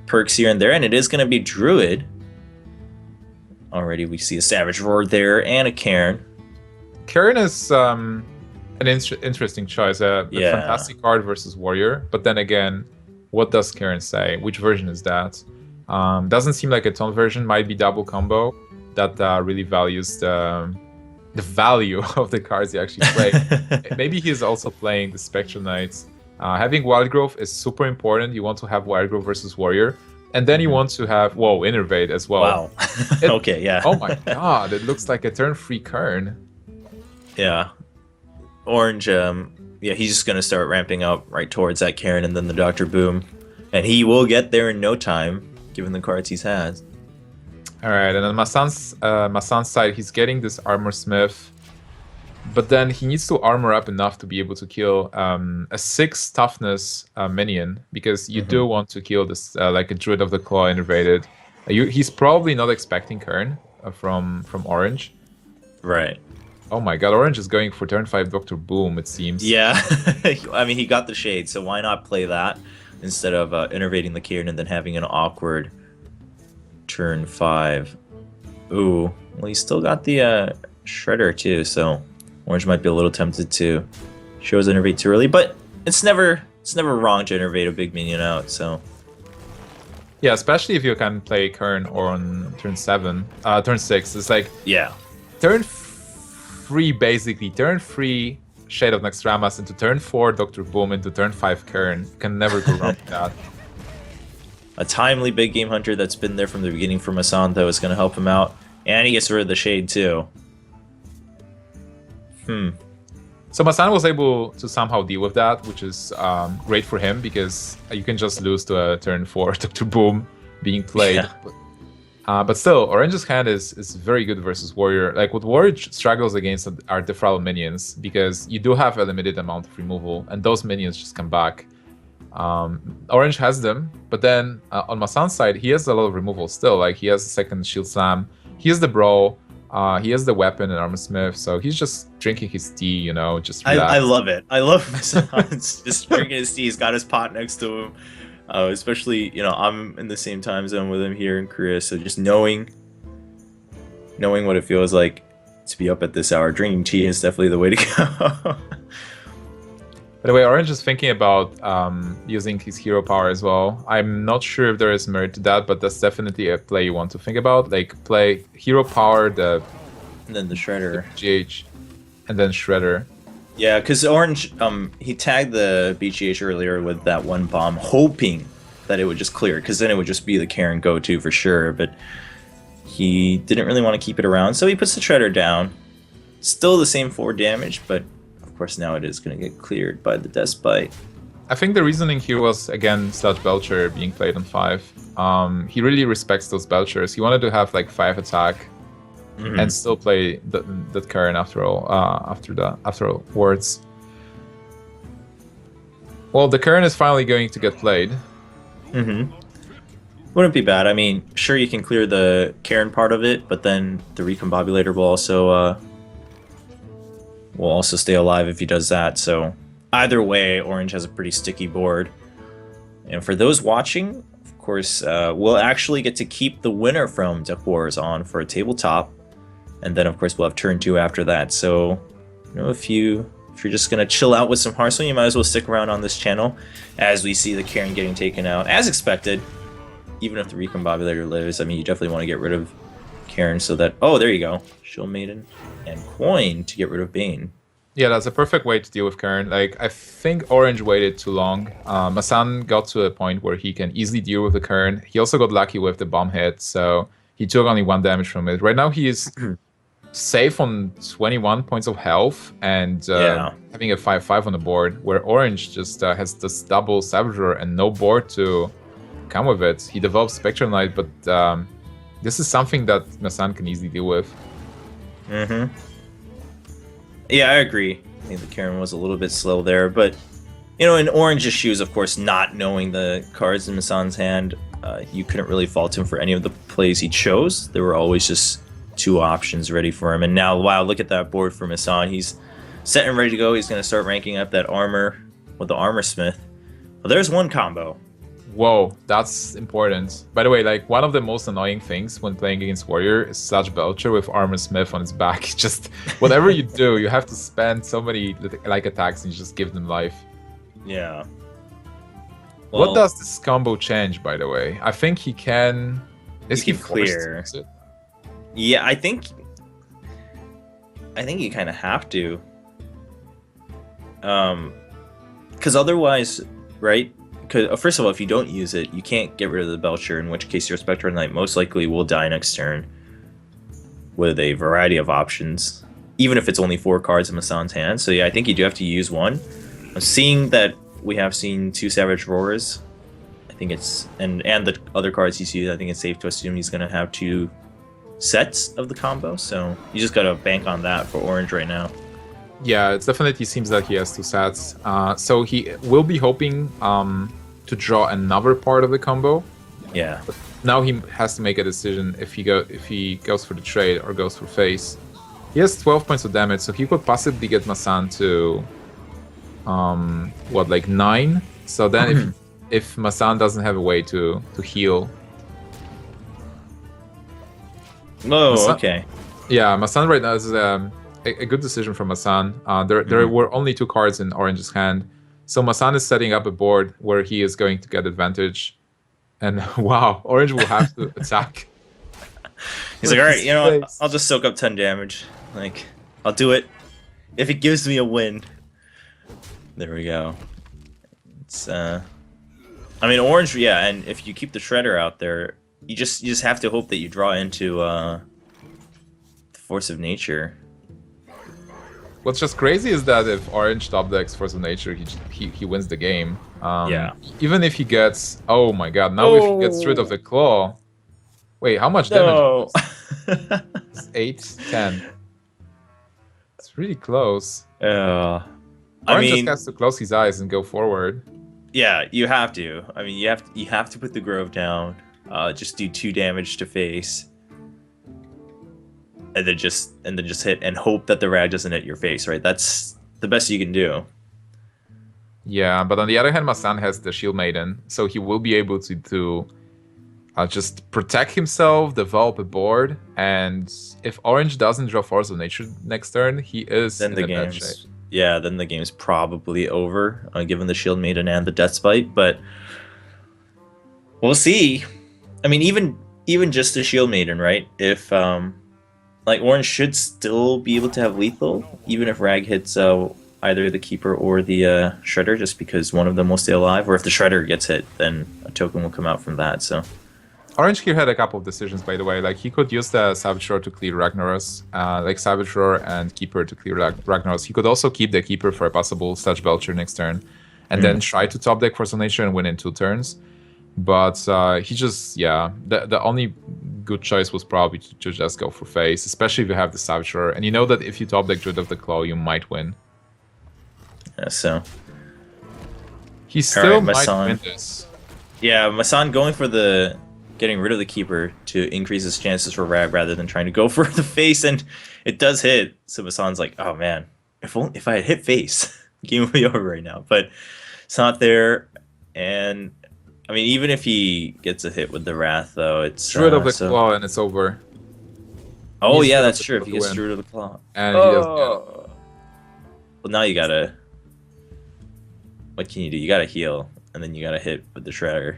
perks here and there, and it is going to be Druid. Already we see a Savage Roar there, and a Cairn. Cairn is an interesting choice, a fantastic card versus Warrior, but then again, what does Cairn say? Which version is that? Doesn't seem like a tone version. Might be double combo that really values the value of the cards he actually play. Maybe he's also playing the Spectral Knights. Having Wild Growth is super important. You want to have Wild Growth versus Warrior. And then you want to have, Innervate as well. Wow. Okay, yeah. Oh my god, it looks like a turn 3 Cairn. Yeah. Orange, he's just going to start ramping up right towards that Cairn and then the Dr. Boom. And he will get there in no time, given the cards he's had. Alright, and on Massan's side, he's getting this Armor Smith. But then he needs to armor up enough to be able to kill a 6 toughness minion. Because you do want to kill this, like a Druid of the Claw innervated. He's probably not expecting Cairn from Orange. Right. Oh my god, Orange is going for turn 5 Dr. Boom, it seems. Yeah, I mean, he got the Shade, so why not play that instead of innervating the Cairn and then having an awkward turn 5. Ooh, well, he still got the Shredder too, so Orange might be a little tempted to show his innervate too early, but it's never wrong to innervate a big minion out, so. Yeah, especially if you can play Cairn on turn 6. It's like, turn 3 basically, turn 3 Shade of Naxxramas into turn 4 Dr. Boom into turn 5 Cairn. You can never go wrong with that. A timely big game hunter that's been there from the beginning for Massan, though, is going to help him out. And he gets rid of the Shade, too. So Massan was able to somehow deal with that, which is great for him, because you can just lose to a turn 4 Dr. Boom being played. Yeah. But still, Orange's hand is very good versus Warrior. Like, what Warrior struggles against are Defrauded minions, because you do have a limited amount of removal, and those minions just come back. Orange has them, but then on Massan's side, he has a lot of removal still. Like, he has a second Shield Slam, he has the Brawl, he has the Weapon and Armor Smith, so he's just drinking his tea, just relax. I love it. I love Massan just drinking his tea. He's got his pot next to him. Especially, I'm in the same time zone with him here in Korea, so just knowing what it feels like to be up at this hour, drinking tea is definitely the way to go. By the way, Orange is thinking about using his hero power as well. I'm not sure if there is merit to that, but that's definitely a play you want to think about. Like, play hero power, and then the Shredder, the GH, and then Shredder. Yeah, because Orange, he tagged the BGH earlier with that one bomb, hoping that it would just clear, because then it would just be the Cairn go-to for sure, but he didn't really want to keep it around, so he puts the Shredder down. Still the same 4 damage, but of course now it is going to get cleared by the Death Bite. I think the reasoning here was, again, Sludge Belcher being played on 5. He really respects those Belchers. He wanted to have like 5 attack and still play that Karen afterwards. Well, the Karen is finally going to get played. Wouldn't be bad. I mean, sure, you can clear the Karen part of it, but then the Recombobulator will also stay alive if he does that. So either way, Orange has a pretty sticky board. And for those watching, of course, we'll actually get to keep the winner from Duck Wars on for a tabletop. And then, of course, we'll have turn 2 after that. So, you know, if you're just going to chill out with some Hearthstone, you might as well stick around on this channel as we see the Karen getting taken out. As expected, even if the Recombobulator lives, I mean, you definitely want to get rid of Karen so that... Oh, there you go. Shield Maiden and Coin to get rid of Bane. Yeah, that's a perfect way to deal with Karen. Like, I think Orange waited too long. Massan got to a point where he can easily deal with the Karen. He also got lucky with the bomb hit, so he took only 1 damage from it. Right now, he is safe on 21 points of health and having a 5/5 on the board, where Orange just has this double Savager and no board to come with it. He develops Spectral Knight, but this is something that Massan can easily deal with. Yeah, I agree. I think the Karen was a little bit slow there, but you know, in Orange's shoes, of course, not knowing the cards in Massan's hand, you couldn't really fault him for any of the plays he chose. There were always just 2 options ready for him. And now, wow, look at that board for Massan. He's set and ready to go. He's going to start ranking up that armor with the Armor Smith. Well, there's one combo. Whoa, that's important. By the way, like, one of the most annoying things when playing against Warrior is Sludge Belcher with Armor Smith on its back. Just whatever you do, you have to spend so many like attacks and you just give them life. Yeah. Well, what does this combo change, by the way? I think he can... Is he clear? Yeah, I think you kind of have to. Because otherwise, right? Because first of all, if you don't use it, you can't get rid of the Belcher, in which case your Spectral Knight most likely will die next turn with a variety of options, even if it's only 4 cards in Massan's hand. So yeah, I think you do have to use one. I'm seeing that we have seen 2 Savage Roars. I think it's... And the other cards he's used, I think it's safe to assume he's going to have 2 sets of the combo. So you just got to bank on that for Orange right now. Yeah, it definitely seems that he has 2 sets. So he will be hoping to draw another part of the combo. Yeah. But now he has to make a decision if he goes for the trade or goes for face. He has 12 points of damage, so he could possibly get Massan to what, like 9? So then if Massan doesn't have a way to heal. Oh, okay. Yeah, Massan right now is a good decision from Massan. There were only 2 cards in Orange's hand. So Massan is setting up a board where he is going to get advantage. And wow, Orange will have to attack. He's like, all right, you know what? I'll just soak up 10 damage. Like, I'll do it if it gives me a win. There we go. It's I mean, Orange, yeah, and if you keep the Shredder out there, you just have to hope that you draw into the Force of Nature. What's just crazy is that if Orange top decks Force of Nature, he wins the game. Yeah. Even if he gets... Oh my god, now if he gets rid of the Claw... Wait, how much damage? It's 8, 10. It's really close. I Orange mean, just has to close his eyes and go forward. Yeah, you have to. I mean, you have to put the Grove down. Just do 2 damage to face. And then just hit and hope that the rag doesn't hit your face, right? That's the best you can do. Yeah, but on the other hand, Massan has the Shield Maiden, so he will be able to just protect himself, develop a board, and if Orange doesn't draw Force of Nature next turn, he is then in a bad shape. Yeah, then the game's probably over, given the Shield Maiden and the Death Spite, but we'll see. I mean, even just the Shield Maiden, right? If like, Orange should still be able to have lethal, even if Rag hits either the Keeper or the Shredder, just because one of them will stay alive. Or if the Shredder gets hit, then a token will come out from that, so... Orange here had a couple of decisions, by the way. Like, he could use the Savage Roar to clear Ragnaros, like Savage Roar and Keeper to clear Ragnaros. He could also keep the Keeper for a possible Sludge Belcher next turn. and then try to top deck for Zonation and win in 2 turns. But he just, yeah, the only good choice was probably to just go for face, especially if you have the Savager, and you know that if you top deck Druid of the Claw, you might win. Yeah, so he still might Massan. win this. Yeah, Massan going for the getting rid of the keeper to increase his chances for Rag rather than trying to go for the face, and it does hit. So Massan's like, oh man, if I had hit face, game would be over right now. But it's not there, and I mean, even if he gets a hit with the Wrath, though, it's Druid of the Claw, and it's over. Oh He's yeah, Druid that's of the true. If Claw he to gets win. Druid of the Claw, And he doesn't get it. well, now you gotta. What can you do? You gotta heal, and then you gotta hit with the Shredder.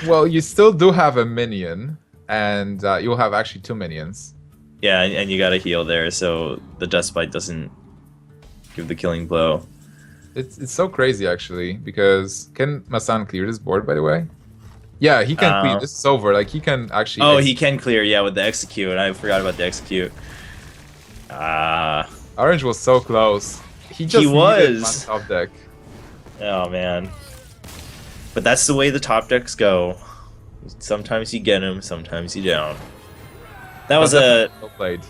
Well, you still do have a minion, and you'll have actually 2 minions. Yeah, and you gotta heal there, so the Dustbite doesn't give the killing blow. It's so crazy, actually, because can Massan clear this board, by the way? Yeah, he can clear. This is over. Like, he can actually... Oh, he can clear, yeah, with the Execute. I forgot about the Execute. Orange was so close. He just needed one top deck. Oh, man. But that's the way the top decks go. Sometimes you get them, sometimes you don't. That was well played.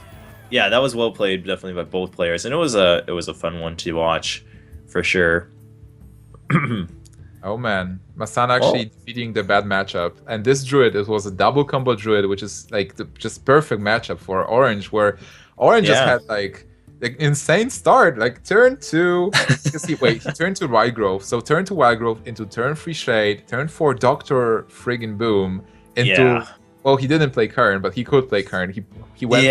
Yeah, that was well played, definitely by both players, and it was a fun one to watch, for sure. Oh man, Massan actually defeating the bad matchup, and this Druid, it was a double combo Druid, which is like the just perfect matchup for Orange, where Orange just had like insane start, like turn 2. He turned to Wildgrowth, so turn to Wildgrowth into turn 3 Shade, turn 4 Doctor friggin' Boom into. Well, he didn't play Karn, but he could play Karn. He went.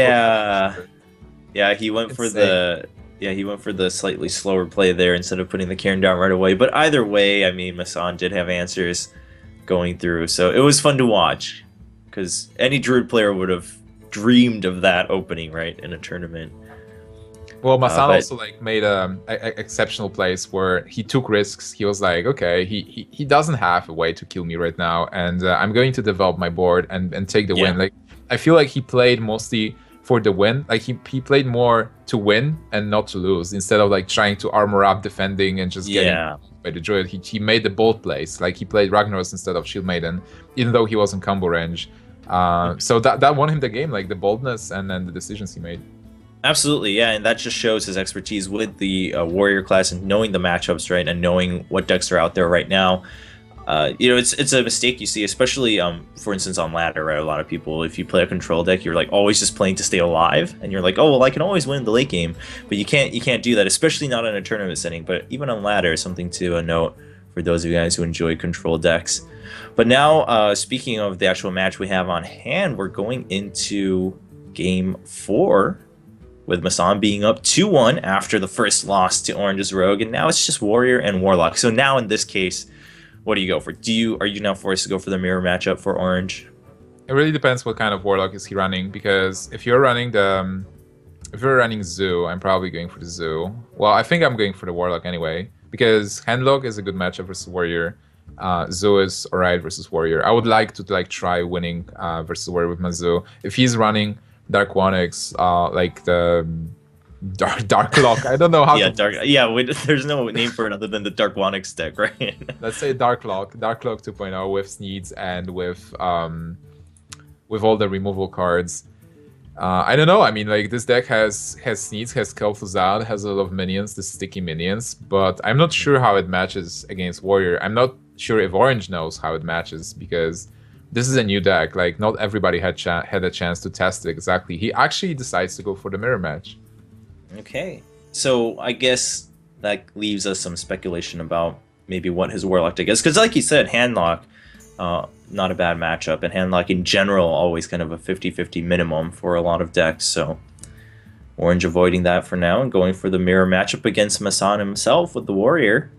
He went for the. Yeah, he went for the slightly slower play there instead of putting the Cairn down right away. But either way, I mean, Massan did have answers going through, so it was fun to watch. Because any Druid player would have dreamed of that opening, right, in a tournament. Well, Massan also like made a exceptional plays where he took risks. He was like, okay, he doesn't have a way to kill me right now, and I'm going to develop my board and take the win. Like, I feel like he played mostly for the win. Like he played more to win and not to lose, instead of like trying to armor up defending and just getting by the Druid. He made the bold plays. Like he played Ragnaros instead of Shield Maiden, even though he was in combo range. So that won him the game, like the boldness and then the decisions he made. Absolutely, yeah, and that just shows his expertise with the warrior class and knowing the matchups, right, and knowing what decks are out there right now. You know, it's a mistake you see, especially for instance on ladder, right? A lot of people, if you play a control deck, you're like always just playing to stay alive, and you're like, oh well, I can always win the late game, but you can't do that, especially not in a tournament setting. But even on ladder, something to note for those of you guys who enjoy control decks. But now, speaking of the actual match we have on hand, we're going into game 4. With Massan being up 2-1 after the first loss to Orange's Rogue, and now it's just Warrior and Warlock. So now in this case, what do you go for? Are you now forced to go for the mirror matchup for Orange? It really depends what kind of Warlock is he running, because if you're running Zoo, I'm probably going for the Zoo. Well, I think I'm going for the Warlock anyway, because Handlock is a good matchup versus Warrior. Zoo is alright versus Warrior. I would like to try winning versus Warrior with my Zoo. If he's running Dark Onyx, like the Dark Lock. I don't know how. There's no name for it other than the Dark Onyx deck, right? Let's say Dark Lock 2.0 with Sneeds and with all the removal cards. I don't know. I mean, like this deck has Sneeds, has Kel'Thuzad, has a lot of minions, the sticky minions, but I'm not sure how it matches against Warrior. I'm not sure if Orange knows how it matches, because this is a new deck. Like, not everybody had a chance to test it exactly. He actually decides to go for the mirror match. Okay, so I guess that leaves us some speculation about maybe what his Warlock deck is. Because like you said, Handlock, not a bad matchup. And Handlock in general, always kind of a 50-50 minimum for a lot of decks. So Orange avoiding that for now and going for the mirror matchup against Massan himself with the Warrior.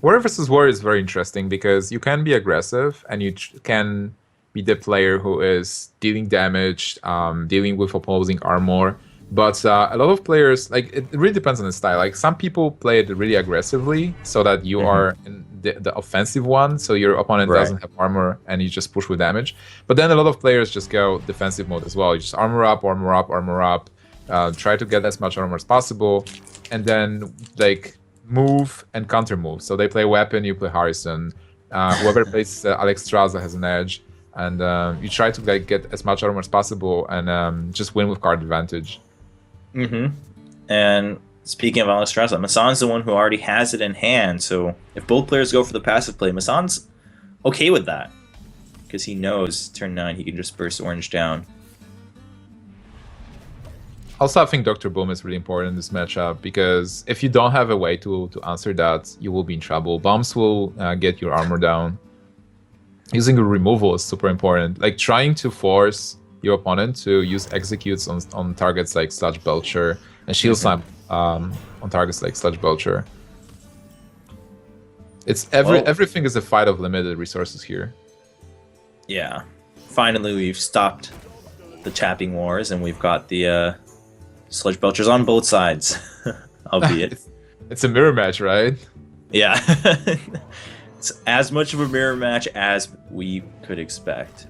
Warrior versus Warrior is very interesting because you can be aggressive and you can be the player who is dealing damage, dealing with opposing armor. But a lot of players, like, it really depends on the style. Like, some people play it really aggressively so that you are in the offensive one, so your opponent doesn't have armor and you just push with damage. But then a lot of players just go defensive mode as well. You just armor up, armor up, armor up. try to get as much armor as possible, and then like move and counter move. So they play weapon, you play Harrison. Whoever plays Alex Straza has an edge, and you try to like get as much armor as possible and just win with card advantage. And speaking of Alex Straza, Massan's the one who already has it in hand. So if both players go for the passive play, Massan's okay with that because he knows turn 9 he can just burst orange down. Also, I think Dr. Boom is really important in this matchup because if you don't have a way to answer that, you will be in trouble. Bombs will get your armor down. Using a removal is super important. Like trying to force your opponent to use executes on targets like Sludge Belcher and Shield Slam on targets like Sludge Belcher. It's everything is a fight of limited resources here. Yeah. Finally, we've stopped the tapping wars and we've got the Sludge Belchers on both sides, albeit. It's a mirror match, right? Yeah. It's as much of a mirror match as we could expect.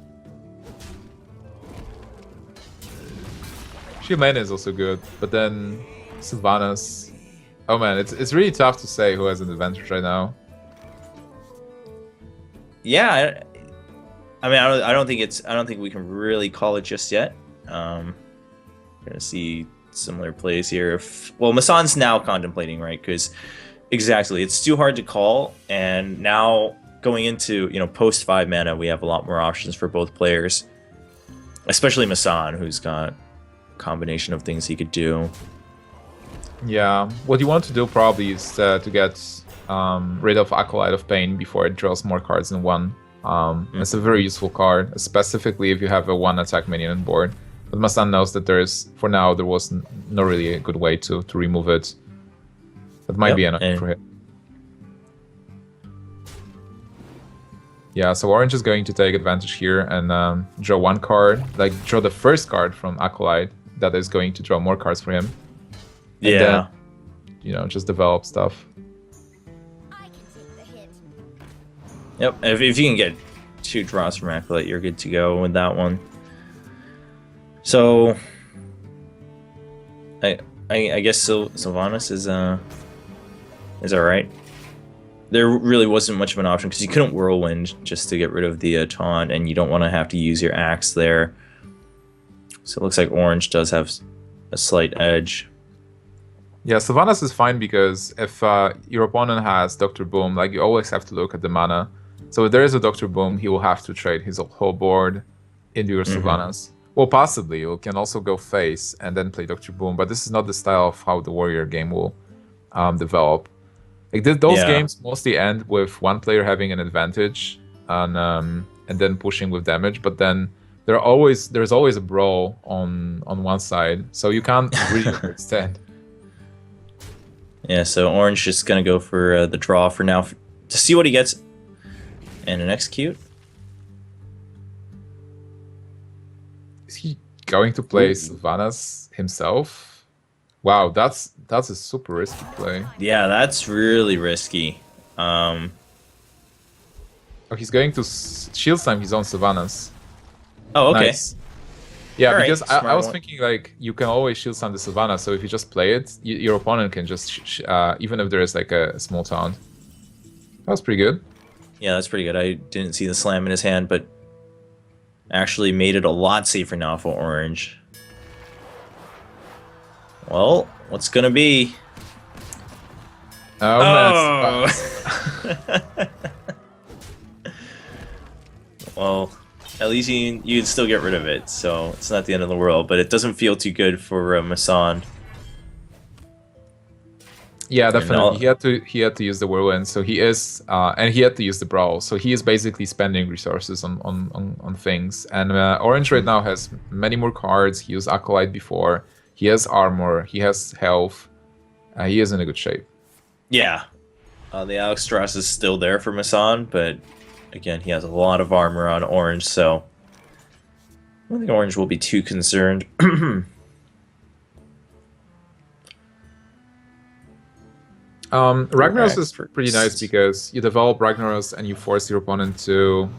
Shieldman is also good, but then Sylvanas. Oh man, it's really tough to say who has an advantage right now. Yeah, I mean, I don't think we can really call it just yet. Gonna see similar plays here. Well, Massan's now contemplating, right? Because exactly, it's too hard to call, and now going into post 5 mana, we have a lot more options for both players, especially Massan, who's got a combination of things he could do. Yeah, what you want to do probably is to get rid of Acolyte of Pain before it draws more cards than one. It's a very useful card, specifically if you have a 1-attack minion on board. But Massan knows that for now, there was no really a good way to remove it. That might be enough for him. Yeah, so Orange is going to take advantage here and draw one card, like draw the first card from Acolyte that is going to draw more cards for him. And then, just develop stuff. Yep, if you can get 2 draws from Acolyte, you're good to go with that one. So, I guess Sylvanas is alright. There really wasn't much of an option because you couldn't Whirlwind just to get rid of the taunt, and you don't want to have to use your axe there. So it looks like Orange does have a slight edge. Yeah, Sylvanas is fine because if your opponent has Dr. Boom, like you always have to look at the mana. So if there is a Dr. Boom, he will have to trade his whole board into your Sylvanas. Well, possibly you can also go face and then play Dr. Boom, but this is not the style of how the Warrior game will develop. Like those games mostly end with one player having an advantage and then pushing with damage, but then there's always a brawl on one side, so you can't really extend. Yeah, so Orange is gonna go for the draw for now to see what he gets, and an execute. Is he going to play Sylvanas himself? Wow, that's a super risky play. Yeah, that's really risky. Oh, he's going to shield slam his own Sylvanas. Oh, okay. Nice. Yeah, All because right, I was thinking like you can always shield slam the Sylvanas, so if you just play it, your opponent can just even if there is like a small taunt. That was pretty good. Yeah, that's pretty good. I didn't see the slam in his hand, but actually made it a lot safer now for Orange. Well, what's gonna be? Oh. Well, at least you'd still get rid of it, so it's not the end of the world. But it doesn't feel too good for Massan. Yeah, definitely. He had to use the Whirlwind, so he is, and he had to use the Brawl, so he is basically spending resources on things. And Orange right now has many more cards. He used Acolyte before. He has armor. He has health. He is in a good shape. Yeah, the Alex Strauss is still there for Massan, but again, he has a lot of armor on Orange, so I don't think Orange will be too concerned. Ragnaros is pretty nice because you develop Ragnaros and you force your opponent to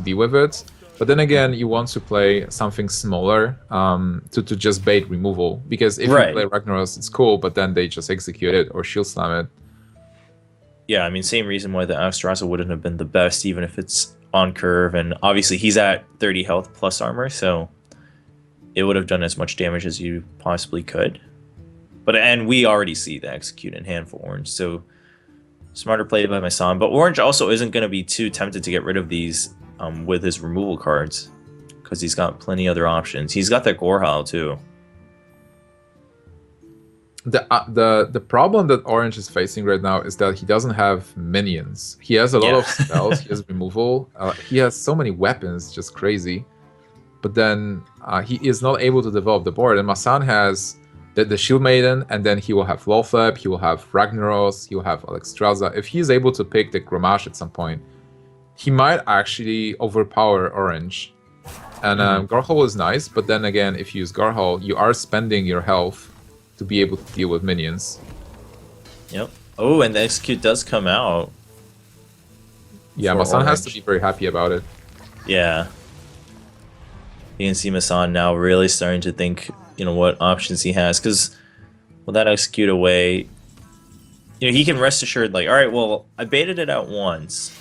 deal with it. But then again, you want to play something smaller to just bait removal. Because if you play Ragnaros, it's cool, but then they just execute it or shield slam it. Yeah, I mean, same reason why the Alexstrasza wouldn't have been the best, even if it's on curve. And obviously, he's at 30 health plus armor, so it would have done as much damage as you possibly could. And we already see the execute in hand for Orange, so smarter play by Massan. But Orange also isn't going to be too tempted to get rid of these with his removal cards, because he's got plenty other options. He's got that Gorehowl too. The problem that Orange is facing right now is that he doesn't have minions. He has a lot of spells. He has removal. He has so many weapons, just crazy. But then he is not able to develop the board. And Massan has the Shield Maiden, and then he will have Lothab, he will have Ragnaros, he will have Alexstrasza. If he is able to pick the Grommash at some point, he might actually overpower Orange. And Garhol is nice, but then again, if you use Garhol, you are spending your health to be able to deal with minions. Yep. Oh, and the execute does come out. Yeah, Massan has to be very happy about it. Yeah. You can see Massan now really starting to think, what options he has, because with that execute away, he can rest assured, like, all right, well, I baited it out once.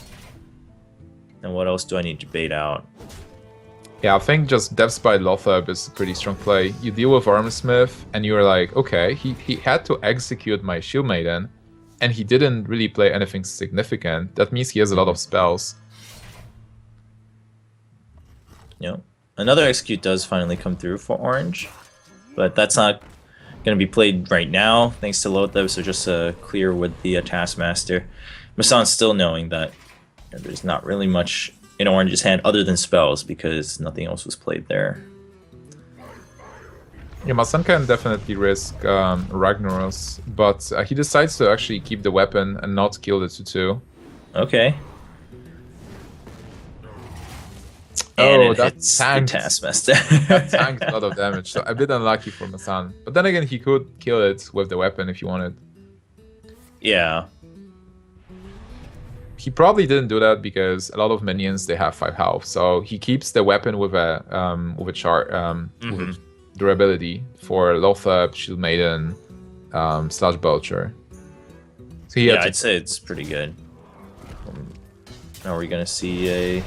And what else do I need to bait out? Yeah, I think just Depths by Lothab is a pretty strong play. You deal with Armsmith, and you're like, okay, he had to execute my Shield Maiden, and he didn't really play anything significant. That means he has a lot of spells. Yep. Another execute does finally come through for Orange, but that's not going to be played right now, thanks to Lothab, so just clear with the Taskmaster. Massan's still knowing that there's not really much in Orange's hand other than spells, because nothing else was played there. Yeah, Massan can definitely risk Ragnaros, but he decides to actually keep the weapon and not kill the 2/2. Okay. And that tanked the Taskmaster. That tanked a lot of damage, so a bit unlucky for Massan. But then again, he could kill it with the weapon if he wanted. Yeah. He probably didn't do that because a lot of minions, they have 5 health, so he keeps the weapon with a with durability for Lothab, Shield Maiden, Sludge Belcher. So yeah, I'd say it's pretty good. Now we're gonna see a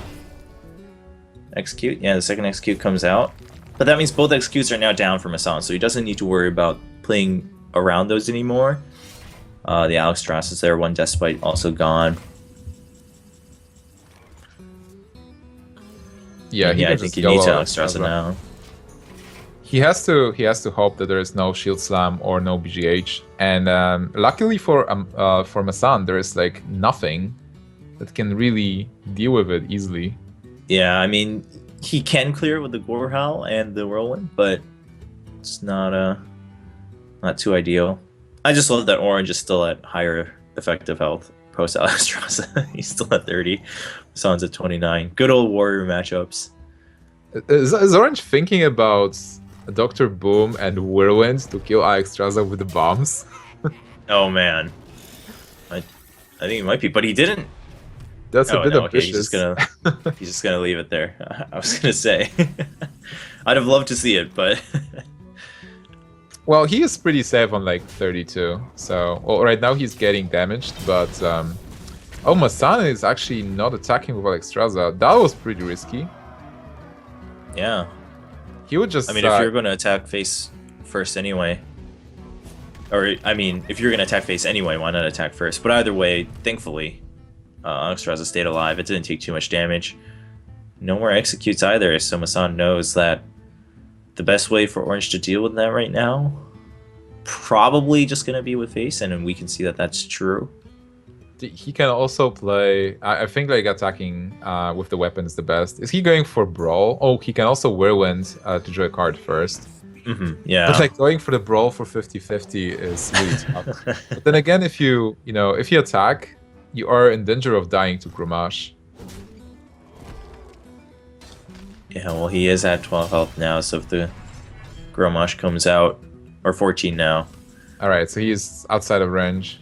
execute. Yeah, the second execute comes out, but that means both executes are now down for Massan, so he doesn't need to worry about playing around those anymore. The Alexstrasza is there, one Despite also gone. Yeah, I think he needs Alexstrasza now. He has to hope that there is no Shield Slam or no BGH, and luckily for Massan, there is like nothing that can really deal with it easily. Yeah, I mean, he can clear with the Gorehowl and the Whirlwind, but it's not too ideal. I just love that Orange is still at higher effective health post Alexstrasza. He's still at 30. Massan's at 29. Good old warrior matchups. Is Orange thinking about Dr. Boom and Whirlwind to kill Alexstrasza with the bombs? Oh man, I think he might be, but he didn't. That's a bit ambitious. He's just gonna leave it there. I was gonna say, I'd have loved to see it, but well, he is pretty safe on like 32. So right now he's getting damaged, but oh, Massan is actually not attacking with Alexstrasza. That was pretty risky. Yeah. He would just. I mean, if you're going to attack face first anyway, or I mean, if you're going to attack face anyway, why not attack first? But either way, thankfully, Alexstrasza stayed alive. It didn't take too much damage. No more executes either, so Massan knows that the best way for Orange to deal with that right now, probably just going to be with face, and we can see that that's true. He can also play, I think like attacking with the weapon is the best. Is he going for Brawl? Oh, he can also Whirlwind to draw a card first. Yeah. But like going for the Brawl for 50-50 is really tough. But then again, if you attack, you are in danger of dying to Grommash. Yeah, well, he is at 12 health now, so if the Grommash comes out, or 14 now. Alright, so he's outside of range.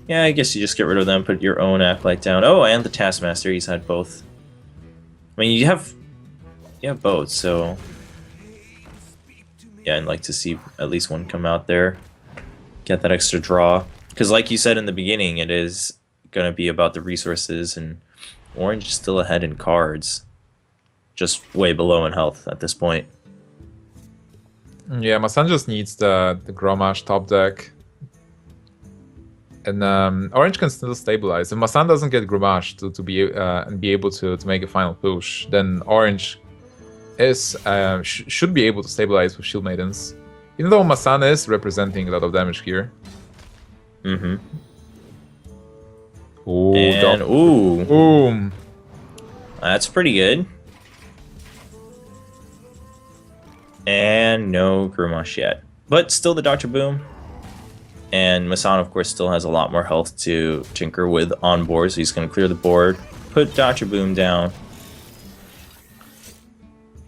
Yeah, I guess you just get rid of them, put your own Acolyte down. Oh, and the Taskmaster, he's had both. I mean, you have both, so... Yeah, I'd like to see at least one come out there. Get that extra draw. Because like you said in the beginning, it is going to be about the resources, and Orange is still ahead in cards. Just way below in health at this point. Yeah, Massan just needs the Grommash top deck. And Orange can still stabilize. If Massan doesn't get Grommash to be able to make a final push, then Orange is should be able to stabilize with Shield Maidens. Even though Massan is representing a lot of damage here. Mm-hmm. Ooh, and ooh. Boom. That's pretty good. And no Grommash yet. But still the Dr. Boom. And Massan, of course, still has a lot more health to tinker with on board, so he's going to clear the board, put Dr. Boom down.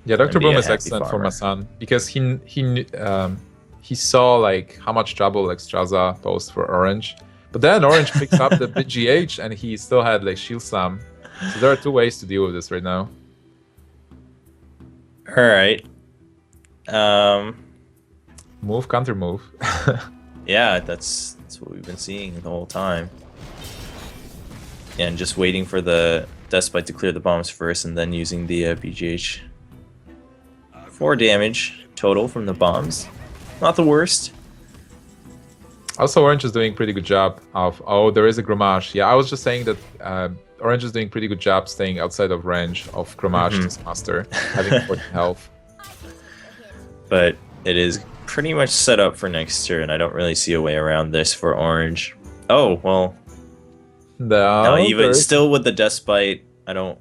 Yeah, Dr. Boom is excellent for Massan because he saw like how much trouble Extraza posed for Orange, but then Orange picks up the GH and he still had like Shield Slam. So there are two ways to deal with this right now. All right. Move, counter move. Yeah, that's what we've been seeing the whole time. And just waiting for the Despite to clear the bombs first, and then using the BGH. 4 damage total from the bombs. Not the worst. Also, Orange is doing a pretty good job of... Oh, there is a Grommash. Yeah, I was just saying that Orange is doing a pretty good job staying outside of range of Grommash this master, having 14 health. But it is pretty much set up for next turn. I don't really see a way around this for Orange. Oh, well. No, even still with the Despite, I don't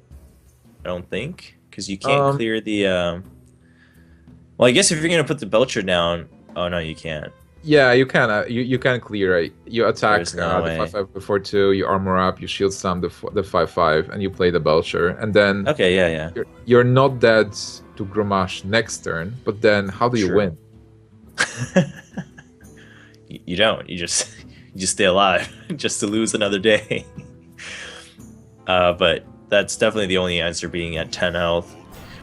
think. Because you can't clear the... Well, I guess if you're going to put the Belcher down... Oh, no, you can't. Yeah, you can. You can clear it. You attack the 5/5 before 2. You armor up. You shield slam the 5/5, and you play the Belcher. And then okay, yeah. You're not dead to Grommash next turn. But then, how do you win? You don't. You just stay alive, just to lose another day. But that's definitely the only answer, being at 10 health.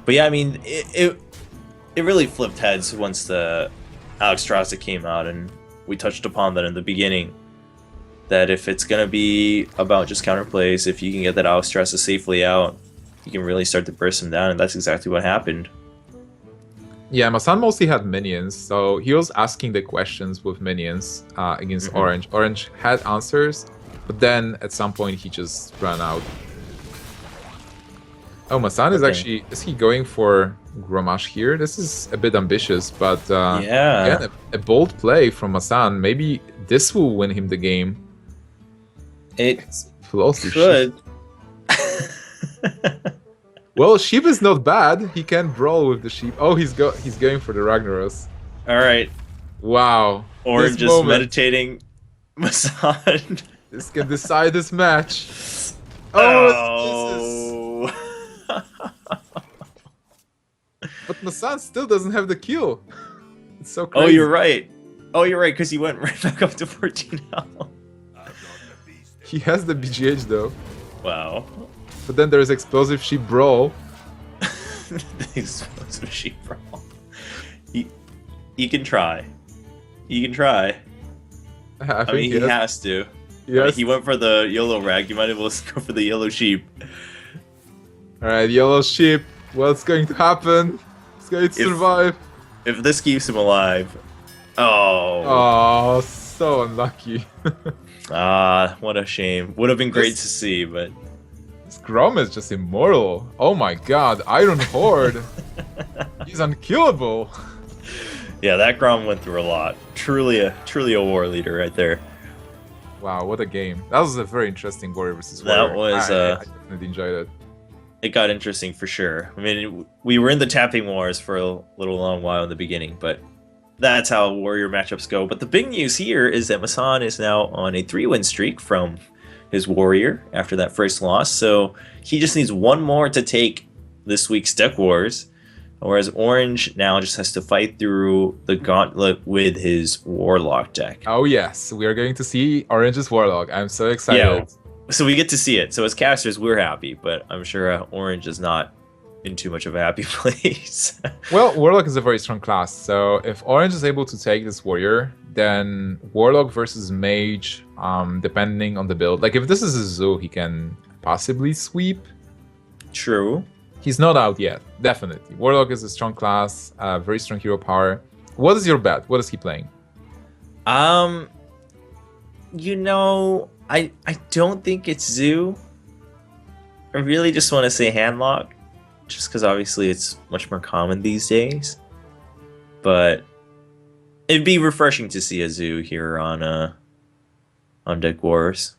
But yeah, I mean, it really flipped heads once the Alexstrasza came out, and we touched upon that in the beginning, that if it's going to be about just counterplays, if you can get that Alexstrasza safely out, you can really start to burst him down, and that's exactly what happened. Yeah, Massan mostly had minions, so he was asking the questions with minions against Orange. Orange had answers, but then at some point he just ran out. Oh, Massan is actually... Is he going for Grommash here? This is a bit ambitious, but yeah, again, a bold play from Massan. Maybe this will win him the game. It could. Well, sheep is not bad. He can brawl with the sheep. Oh, he's going for the Ragnaros. All right. Wow. Orange just meditating. Massan. This can decide this match. Oh. But Massan still doesn't have the kill. It's so crazy. Oh, you're right. Because he went right back up to 14 health. He has the BGH though. Wow. But then there's Explosive Sheep Brawl. The Explosive Sheep Brawl. He can try. He can try. I mean, he has to. Yes. I mean, he went for the yellow rag. You might as well go for the yellow sheep. Alright, yellow sheep. What's going to happen? It's going to survive. If this keeps him alive. Oh. Oh, so unlucky. What a shame. Would have been great to see, but... This Grom is just immortal. Oh my god, Iron Horde. He's unkillable. Yeah, that Grom went through a lot. Truly a war leader right there. Wow, what a game. That was a very interesting warrior versus warrior. That was... I definitely enjoyed it. It got interesting for sure. I mean, we were in the tapping wars for a little long while in the beginning, but that's how warrior matchups go. But the big news here is that Massan is now on a 3-win streak from his warrior after that first loss. So he just needs one more to take this week's Deck Wars. Whereas Orange now just has to fight through the gauntlet with his Warlock deck. Oh yes, we are going to see Orange's Warlock. I'm so Yeah, excited. so we get to see it. So as casters, we're happy, but I'm sure Orange is not in too much of a happy place. Well, Warlock is a very strong class, so if Orange is able to take this warrior, then Warlock versus Mage, depending on the build. Like if this is a Zoo, he can possibly sweep. True. He's not out yet, definitely. Warlock is a strong class, very strong hero power. What is your bet? What is he playing? You know, I don't think it's Zoo. I really just want to say Handlock, just because obviously it's much more common these days. But it'd be refreshing to see a Zoo here on Deck Wars.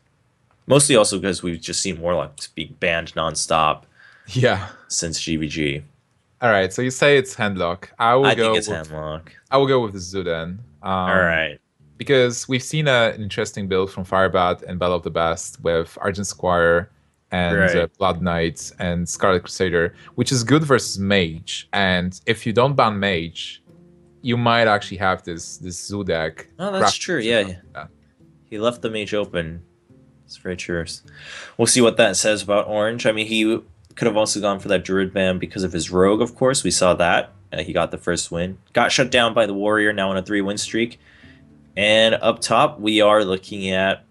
Mostly also because we've just seen Warlocks be banned nonstop. Yeah. Since GVG. All right, so you say it's Handlock. I think it's Handlock. I will go with the Zoo then. All right. Because we've seen an interesting build from Firebat and Battle of the Best with Argent Squire and Blood Knight and Scarlet Crusader, which is good versus Mage. And if you don't ban Mage, you might actually have this Zoo deck. Oh, that's true. Yeah. He left the Mage open. It's very true. We'll see what that says about Orange. I mean, he could have also gone for that Druid ban because of his Rogue, of course. We saw that. He got the first win. Got shut down by the Warrior, now on a 3-win streak. And up top, we are looking at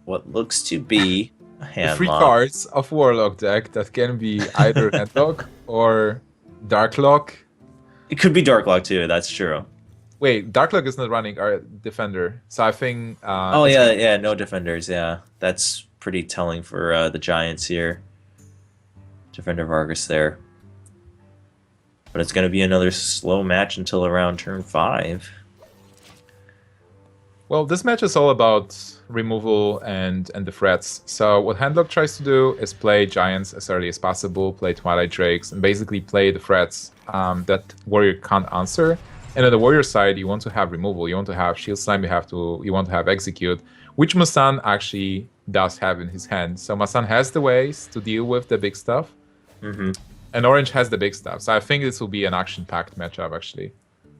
what looks to be a Handlock. 3 cards of Warlock deck that can be either Handlock or Darklock. It could be Darklock too, that's true. Wait, Darklock is not running our Defender. So I think... oh, yeah, no Defenders, yeah. That's pretty telling for the Giants here. Defender Vargas there. But it's going to be another slow match until around turn 5. Well, this match is all about removal and the threats. So what Handlock tries to do is play Giants as early as possible, play Twilight Drakes, and basically play the threats that Warrior can't answer. And on the Warrior side, you want to have removal, you want to have Shield Slime, you want to have Execute, which Massan actually does have in his hand. So Massan has the ways to deal with the big stuff. Mm-hmm. And Orange has the big stuff. So I think this will be an action-packed matchup, actually.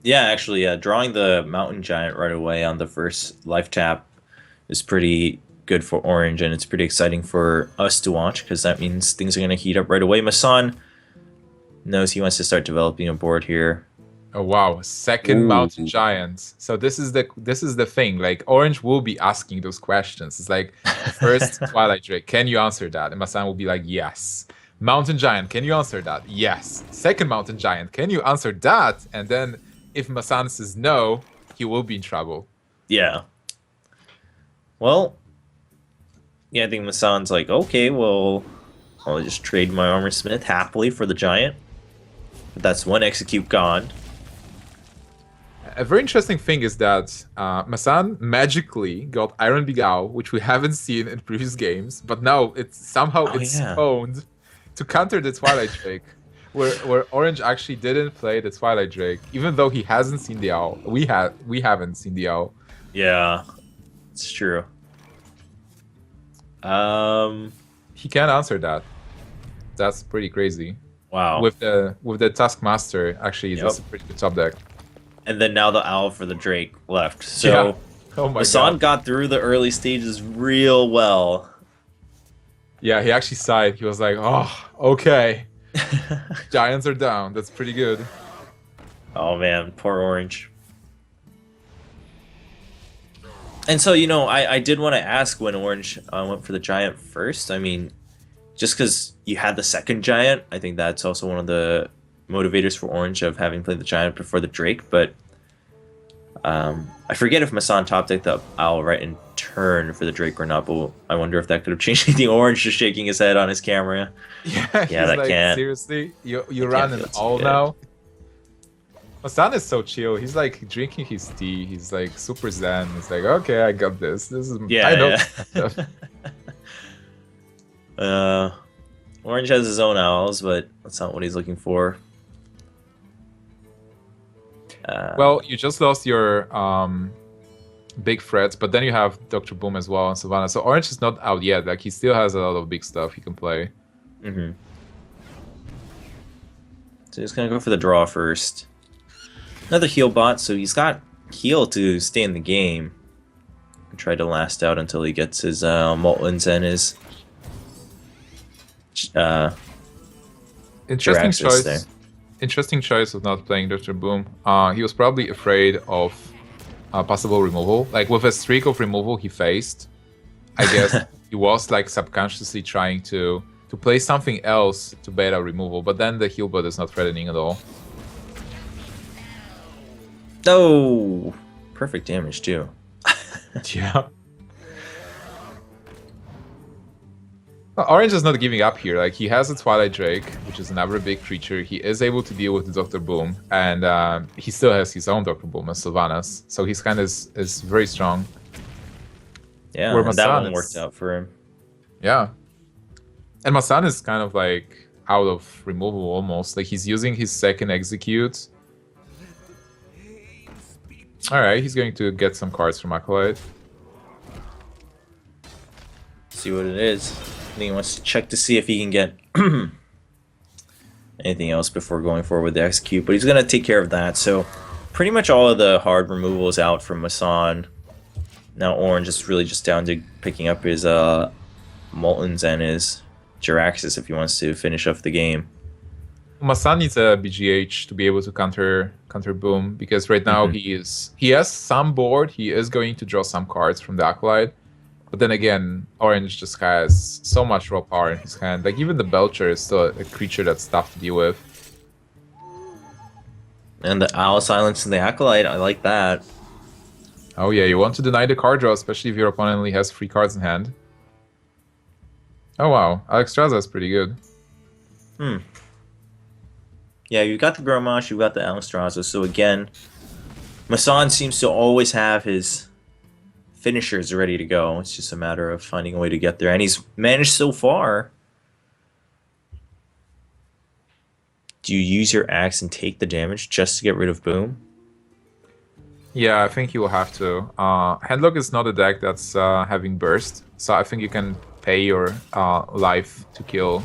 Yeah, actually, drawing the Mountain Giant right away on the first life tap is pretty good for Orange, and it's pretty exciting for us to watch, because that means things are going to heat up right away. Massan knows he wants to start developing a board here. Oh wow, second Mountain Giant. So this is the thing. Like Orange will be asking those questions. It's like first Twilight Drake, can you answer that? And Massan will be like, yes. Mountain Giant, can you answer that? Yes. Second Mountain Giant, can you answer that? And then if Massan says no, he will be in trouble. Yeah. Well, yeah, I think Massan's like, okay, well, I'll just trade my Armor Smith happily for the Giant. But that's one Execute gone. A very interesting thing is that Massan magically got Iron Begal, which we haven't seen in previous games, but now it's somehow owned to counter the Twilight Drake, where Orange actually didn't play the Twilight Drake, even though he hasn't seen the Owl. We haven't seen the Owl. Yeah, it's true. He can't answer that. That's pretty crazy. Wow. With the Taskmaster, actually, that's a pretty good top deck. And then now the Owl for the Drake left. So yeah. Oh my Massan got through the early stages real well. Yeah, he actually sighed. He was like, oh, okay. Giants are down. That's pretty good. Oh man, poor Orange. And so, you know, I did want to ask when Orange went for the Giant first. I mean, just because you had the second Giant, I think that's also one of the motivators for Orange of having played the Giant before the Drake. But I forget if Massan top decked the Owl right in turn for the Drake or not, but I wonder if that could have changed anything. Orange just shaking his head on his camera. Yeah, that like, can't. Seriously? You run an Owl now? Massan is so chill. He's like drinking his tea. He's like super zen. He's like, okay, I got this. This is I know. Orange has his own owls, but that's not what he's looking for. Well, you just lost your big threats, but then you have Dr. Boom as well and Savannah. So Orange is not out yet. Like he still has a lot of big stuff he can play. Mm-hmm. So he's gonna go for the draw first. Another heal bot, so he's got heal to stay in the game. And try to last out until he gets his Moltens and his Interesting Jiraxis choice. there. Interesting choice of not playing Dr. Boom. He was probably afraid of possible removal. Like with a streak of removal he faced, I guess he was like subconsciously trying to play something else to bait out removal, but then the heal bot is not threatening at all. Oh, perfect damage too. Yeah. Well, Orange is not giving up here. Like he has a Twilight Drake, which is another big creature. He is able to deal with the Dr. Boom, and he still has his own Dr. Boom as Sylvanas. So his hand is very strong. Yeah, Where and that Massan one worked out for him. Yeah. And Massan is kind of like out of removal almost. Like he's using his second execute. Alright, he's going to get some cards from Acolyte. See what it is. I think he wants to check to see if he can get anything else before going forward with the execute, but he's going to take care of that. So pretty much all of the hard removal is out from Massan. Now Orange is really just down to picking up his Moltens and his Jiraxis if he wants to finish off the game. Massan needs a BGH to be able to counter Boom, because right now he has some board. He is going to draw some cards from the Acolyte. But then again, Orange just has so much raw power in his hand. Like even the Belcher is still a creature that's tough to deal with. And the Owl Silence and the Acolyte, I like that. Oh yeah, you want to deny the card draw, especially if your opponent only has 3 cards in hand. Oh wow, Alexstrasza is pretty good. Yeah, you've got the Grommash, you've got the Alexstrasza. So again, Massan seems to always have his finishers ready to go. It's just a matter of finding a way to get there. And he's managed so far. Do you use your axe and take the damage just to get rid of Boom? Yeah, I think you will have to. Handlock is not a deck that's having burst, so I think you can pay your life to kill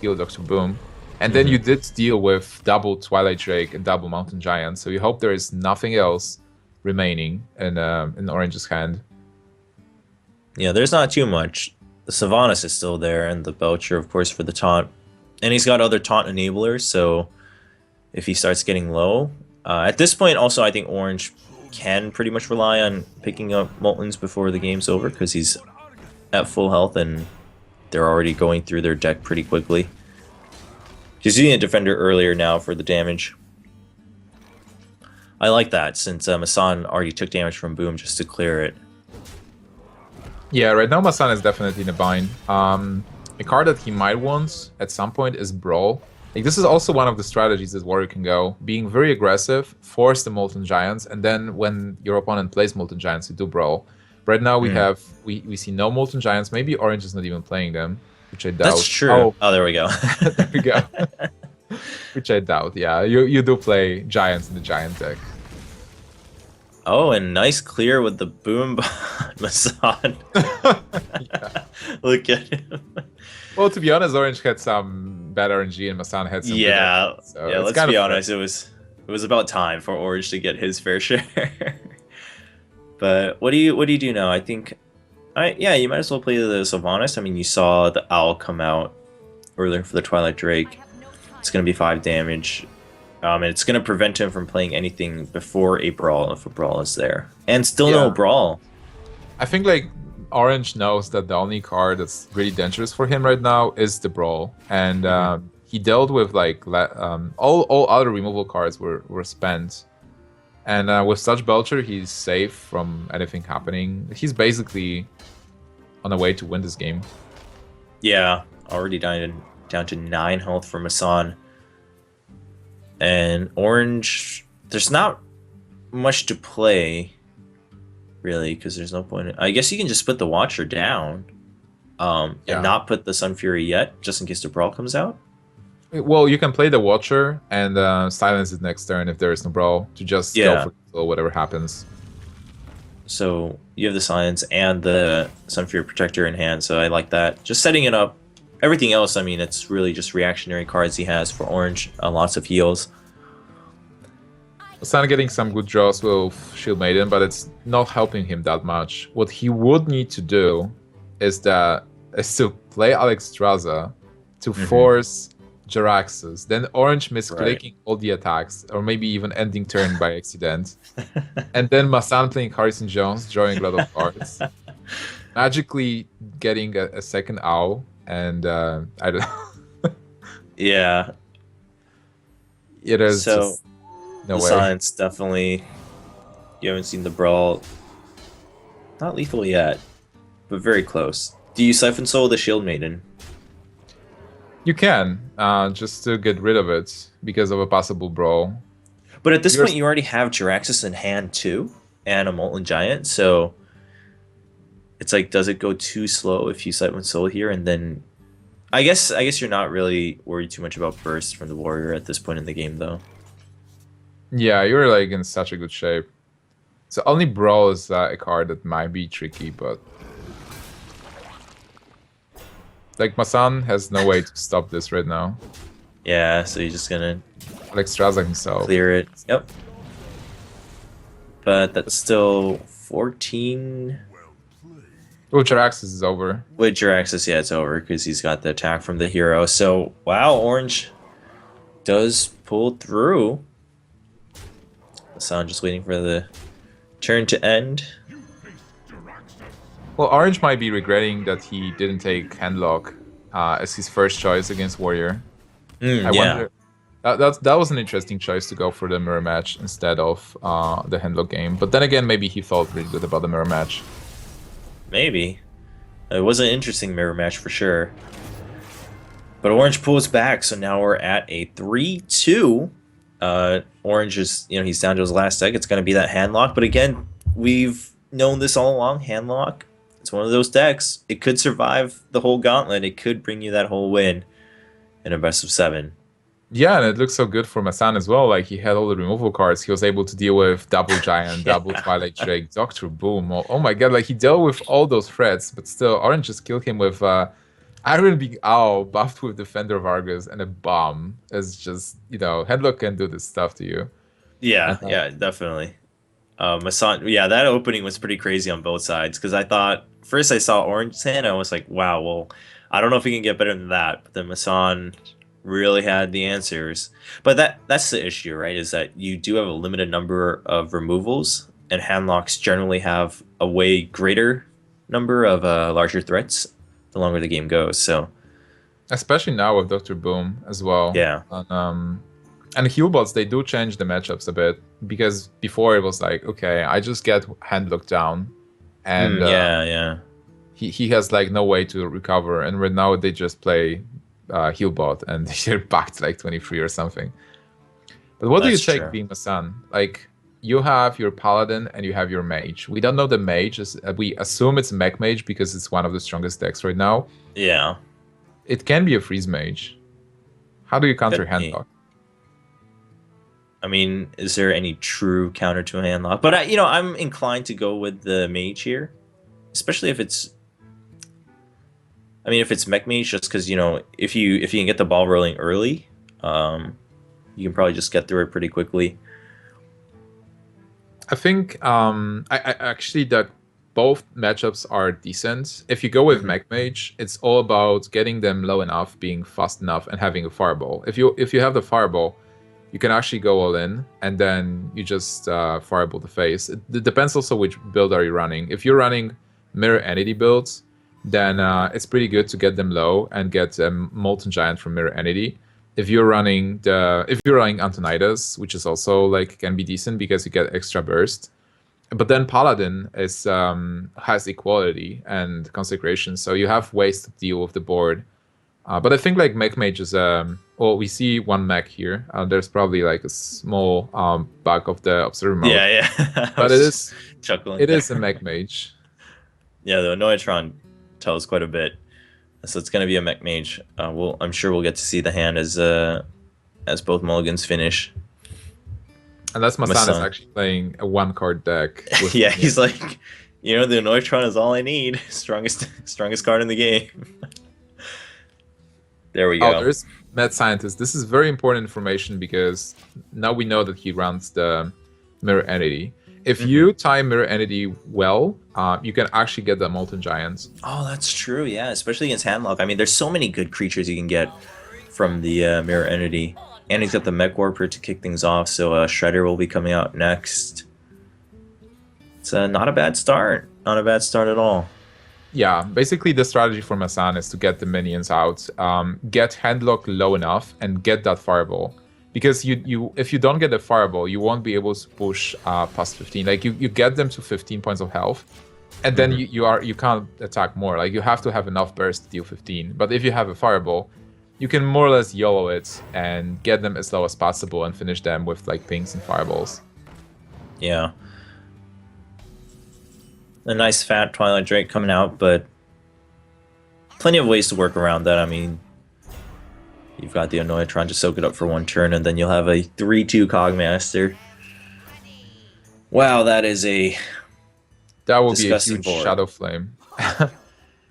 Dr. Boom. And then you did deal with double Twilight Drake and double Mountain Giant, so you hope there is nothing else remaining in Orange's hand. Yeah, there's not too much. The Sylvanas is still there, and the Belcher, of course, for the taunt. And he's got other taunt enablers, so if he starts getting low... at this point, also, I think Orange can pretty much rely on picking up Moltens before the game's over, because he's at full health, and they're already going through their deck pretty quickly. He's using a Defender earlier now for the damage. I like that, since Massan already took damage from Boom just to clear it. Yeah, right now Massan is definitely in a bind. A card that he might want at some point is Brawl. Like this is also one of the strategies that Warrior can go. Being very aggressive, force the Molten Giants, and then when your opponent plays Molten Giants, you do Brawl. Right now we see no Molten Giants. Maybe Orange is not even playing them, which I doubt. That's true. Oh, there we go. There we go. Which I doubt, yeah. You do play Giants in the Giant deck. Oh, and nice clear with the Boom Massan. Yeah. Look at him. Well, to be honest, Orange had some bad RNG and Massan had some Yeah, good RNG, so yeah. it's Let's kind be of honest. It was about time for Orange to get his fair share. But what do you do now? I think, yeah, you might as well play the Sylvanas. I mean, you saw the Owl come out earlier for the Twilight Drake. It's gonna be 5 damage. And it's going to prevent him from playing anything before a Brawl if a Brawl is there. And still no Brawl. I think like Orange knows that the only card that's really dangerous for him right now is the Brawl. And he dealt with like all other removal cards were spent. And with such Belcher, he's safe from anything happening. He's basically on the way to win this game. Yeah, already down to 9 health for Massan. And Orange, there's not much to play, really, because there's no point. I guess you can just put the Watcher down and not put the Sun Fury yet, just in case the Brawl comes out. Well, you can play the Watcher and silence it next turn if there is no Brawl to just go for whatever happens. So you have the Silence and the Sun Fury Protector in hand, so I like that. Just setting it up everything else, I mean, it's really just reactionary cards he has for orange. Lots of heals. Massan getting some good draws with Shield Maiden, but it's not helping him that much. What he would need to do is to play Alexstrasza to force Jaraxxus, then orange misclicking all the attacks, or maybe even ending turn by accident. And then Massan playing Harrison Jones, drawing a lot of cards. Magically getting a second owl, and I don't know. Yeah. It is so, just no way. Science, definitely. You haven't seen the Brawl. Not lethal yet, but very close. Do you Siphon Soul the Shield Maiden? You can, just to get rid of it because of a possible brawl. But at this point, you already have Jaraxxus in hand too, and a Molten Giant, so it's like, does it go too slow if you Siphon Soul here? And then, I guess you're not really worried too much about burst from the Warrior at this point in the game, though. Yeah, you're like in such a good shape. So only brawl is a card that might be tricky, but like Massan has no way to stop this right now. Yeah, so you're just gonna Alexstrasza himself. Clear it. Yep. But that's still 14. With Jaraxxus is over. With Jaraxxus, yeah, it's over because he's got the attack from the hero. So, wow, orange does pull through. Massan just waiting for the turn to end. Well, orange might be regretting that he didn't take Handlock as his first choice against Warrior. I wonder. That was an interesting choice to go for the mirror match instead of the Handlock game. But then again, maybe he felt really good about the mirror match. Maybe. It was an interesting mirror match for sure. But orange pulls back, so now we're at a 3-2. Orange is, he's down to his last deck. It's going to be that Handlock. But again, we've known this all along. Handlock, it's one of those decks. It could survive the whole gauntlet. It could bring you that whole win in a best of 7. Yeah, and it looks so good for Massan as well. Like, he had all the removal cards. He was able to deal with double Giant, double Twilight Drake, Dr. Boom. Oh my god, like, he dealt with all those threats, but still, Orange just killed him with Iron Beak Owl, buffed with Defender of Argus, and a bomb. It's just, Headlock can do this stuff to you. Yeah, yeah, definitely. Massan, yeah, that opening was pretty crazy on both sides, because I thought, first I saw Orange's hand, I was like, wow, well, I don't know if he can get better than that, but then Massan really had the answers. But that's the issue, right? Is that you do have a limited number of removals, and handlocks generally have a way greater number of larger threats the longer the game goes. So, especially now with Dr. Boom as well. Yeah. And Healbots, they do change the matchups a bit, because before it was like, okay, I just get handlocked down, and yeah. He has like no way to recover, and right now they just play Healbot, and they're back to like 23 or something. But what do you take being Massan? Like, you have your Paladin and you have your Mage. We don't know the Mage. We assume it's Mech Mage because it's one of the strongest decks right now. Yeah. It can be a Freeze Mage. How do you counter Handlock? I mean, is there any true counter to a Handlock? But I'm inclined to go with the Mage here, especially if it's. I mean, if it's Mech Mage, just because, if you can get the ball rolling early, you can probably just get through it pretty quickly. I think I actually that both matchups are decent. If you go with Mech Mage, it's all about getting them low enough, being fast enough, and having a Fireball. If you have the Fireball, you can actually go all in, and then you just Fireball the face. It depends also which build are you running. If you're running Mirror Entity builds, then it's pretty good to get them low and get Molten Giant from Mirror Entity. If you're running Antonidas, which is also like can be decent because you get extra burst. But then Paladin has equality and consecration, so you have ways to deal with the board. But I think like Mech Mage is well, we see one mech here. There's probably like a small bug of the observer mode. Yeah. But it is chuckling. It is a Mech Mage. Yeah, the Noitron tells quite a bit, so it's going to be a Mech Mage. I'm sure we'll get to see the hand as both mulligans finish. Unless Massan is actually playing a 1-card deck. Yeah, he's like, the Noitron is all I need. Strongest card in the game. There we Oh, go. there's Mad Scientist. This is very important information because now we know that he runs the Mirror Entity. If you time Mirror Entity well, you can actually get the Molten Giants. Oh, that's true. Yeah, especially against Handlock. I mean, there's so many good creatures you can get from the Mirror Entity. And he's got the Mech Warper to kick things off, so Shredder will be coming out next. It's not a bad start. Not a bad start at all. Yeah, basically the strategy for Massan is to get the minions out, get Handlock low enough, and get that Fireball. Because if you don't get the Fireball, you won't be able to push past 15. Like you get them to 15 points of health, and then you can't attack more. Like you have to have enough burst to deal 15. But if you have a Fireball, you can more or less YOLO it and get them as low as possible and finish them with like pings and fireballs. Yeah. A nice fat Twilight Drake coming out, but plenty of ways to work around that. I mean, you've got the Annoyatron to soak it up for one turn, and then you'll have a 3/2 Cogmaster. Wow, that is a that would be a huge Shadow Flame.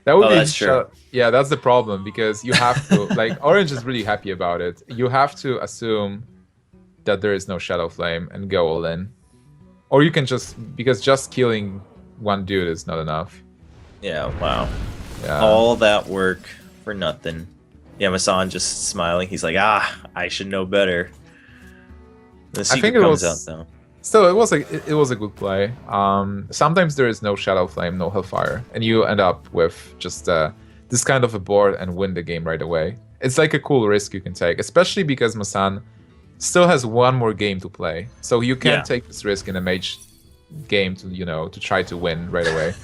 That would be that's true. Yeah, that's the problem, because you have to like Orange is really happy about it. You have to assume that there is no Shadow Flame and go all in. Or you can because just killing one dude is not enough. Yeah, wow. Yeah. All that work for nothing. Yeah, Massan just smiling. He's like, I should know better. The secret comes out though. Still, it was a good play. Sometimes there is no Shadow Flame, no Hellfire, and you end up with just this kind of a board and win the game right away. It's like a cool risk you can take, especially because Massan still has one more game to play, so you can't take this risk in a Mage game to try to win right away.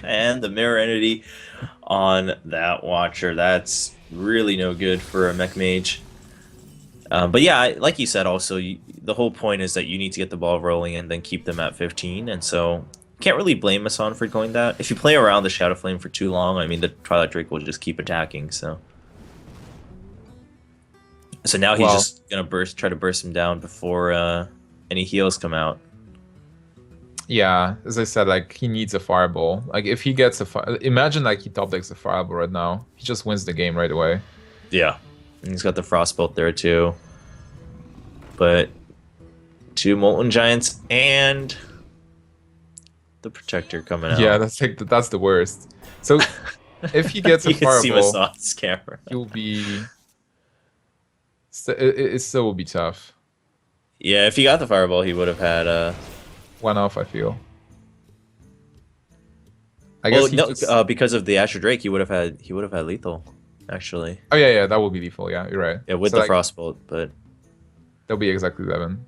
And the Mirror Entity on that Watcher, that's really no good for a Mech Mage. But yeah, like you said, also the whole point is that you need to get the ball rolling and then keep them at 15, and so can't really blame Massan for going that. If you play around the Shadow Flame for too long, I mean, the Twilight Drake will just keep attacking. So now he's just gonna try to burst him down before any heals come out. Yeah, as I said, like he needs a Fireball. Like if he gets imagine like he top decks a Fireball right now, he just wins the game right away. Yeah, and he's got the Frostbolt there too. But 2 Molten Giants and the Protector coming out. Yeah, that's the worst. So if he gets a Fireball, see Massan's camera. He'll be. It still will be tough. Yeah, if he got the Fireball, he would have had one off. I feel. I guess because of the Asher Drake, he would have had lethal, actually. Oh yeah, that will be lethal. Yeah, you're right. Yeah, with the Frostbolt, but that'll be exactly 11.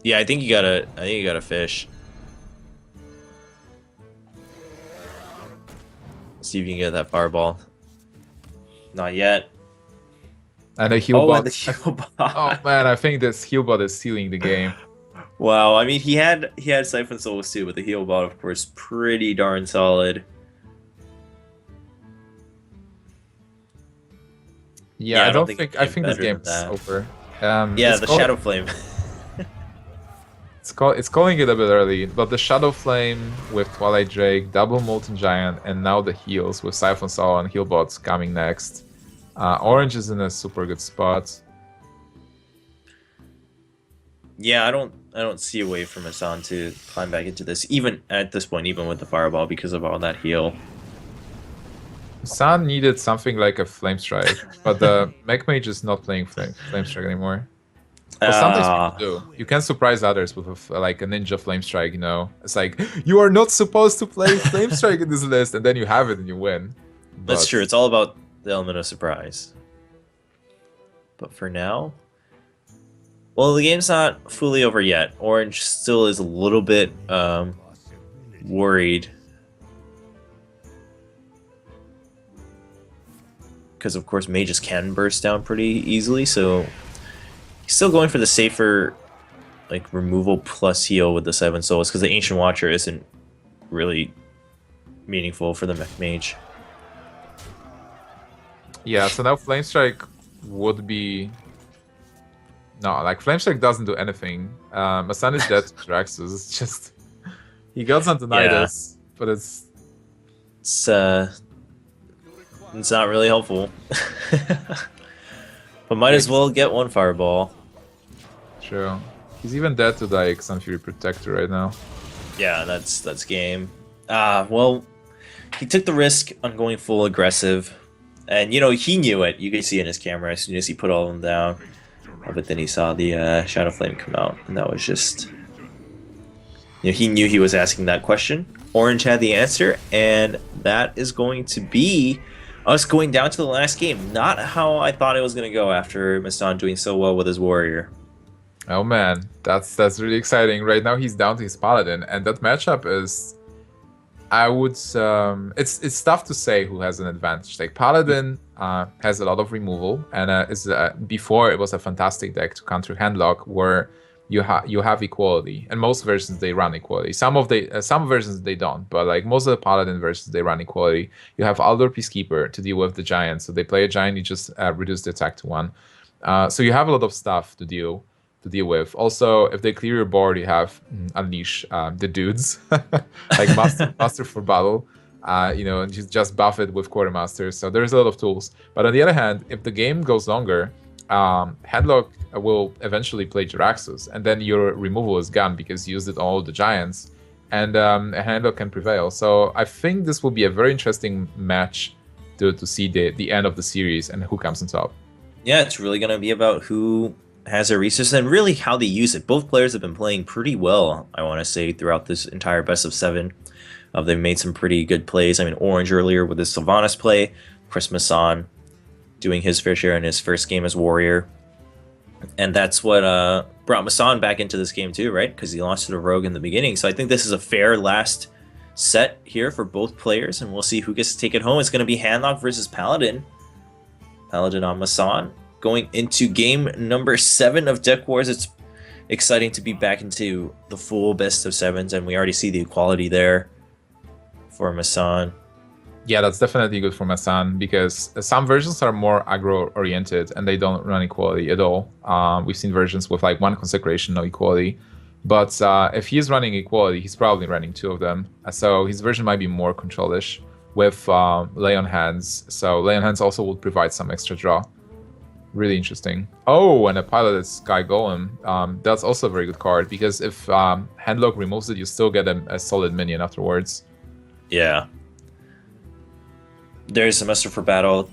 Yeah, I think you gotta fish. See if you can get that Fireball. Not yet. And a Healbot. And the Healbot. Oh man, I think this Healbot is sealing the game. Wow, I mean he had Siphon Souls too, but the Healbot, of course, pretty darn solid. Yeah, I think this game's over. Yeah, the Shadow Flame. It's calling it a bit early, but the Shadow Flame with Twilight Drake, double Molten Giant, and now the heals with Siphon Soul and Healbots coming next. Orange is in a super good spot. Yeah, I don't see a way for Massan to climb back into this, even at this point, even with the Fireball, because of all that heal. Massan needed something like a Flame Strike, but the Mech Mage is not playing Flame Strike anymore. But sometimes people do. You can surprise others with like a Ninja Flame Strike, It's like, you are not supposed to play Flame Strike in this list, and then you have it and you win. That's true. It's all about the element of surprise. But for now, well, the game's not fully over yet. Orange still is a little bit worried. Because, of course, mages can burst down pretty easily, so he's still going for the safer like removal plus heal with the Seven Souls, because the Ancient Watcher isn't really meaningful for the Mech Mage. Yeah, so now Flame Strike would be... No, like Flame Strike doesn't do anything. Massan is dead to Draxus. It's just... He got Antonidas, but it's... It's not really helpful. But might as well get one fireball. True. He's even dead to like Sunfury Protector right now. Yeah, that's game. Well, he took the risk on going full aggressive. And, you know, he knew it. You can see in his camera as soon as he put all of them down. But then he saw the Shadow Flame come out. And that was just... You know, he knew he was asking that question. Orange had the answer. And that is going to be us going down to the last game. Not how I thought it was going to go after Massan doing so well with his Warrior. Oh man, that's really exciting. Right now he's down to his Paladin. And that matchup is... I would it's tough to say who has an advantage. Like Paladin has a lot of removal, and before it was a fantastic deck to counter Handlock, where you have equality, and most versions they run equality. Some versions they don't, but like most of the Paladin versions they run equality. You have Aldor Peacekeeper to deal with the Giant, so they play a Giant, you just reduce the attack to 1. So you have a lot of stuff to deal with. Also, if they clear your board, you have Unleash the dudes, like Master for Battle, you know, and just buff it with Quartermaster. So there's a lot of tools. But on the other hand, if the game goes longer, Handlock will eventually play Jiraxxus, and then your removal is gone because you used it all the Giants, and Handlock can prevail. So I think this will be a very interesting match to see the end of the series and who comes on top. Yeah, it's really going to be about who has a resource and really how they use it. Both players have been playing pretty well, I want to say, throughout this entire best of 7. They've made some pretty good plays. I mean, Orange earlier with his Sylvanas play, Chris Massan doing his fair share in his first game as Warrior. And that's what brought Massan back into this game too, right? Because he lost to the Rogue in the beginning. So I think this is a fair last set here for both players, and we'll see who gets to take it home. It's going to be Handlock versus Paladin. Paladin on Massan. Going into game number 7 of Deck Wars. It's exciting to be back into the full best of 7s, and we already see the equality there for Massan. Yeah, that's definitely good for Massan, because some versions are more aggro-oriented and they don't run equality at all. We've seen versions with like 1 consecration, no equality. But if he's running equality, he's probably running 2 of them. So his version might be more control-ish with Lay on Hands. So Lay on Hands also would provide some extra draw. Really interesting. Oh, and a piloted Sky Golem. That's also a very good card, because if Handlock removes it, you still get a solid minion afterwards. Yeah. There's a Master for Battle.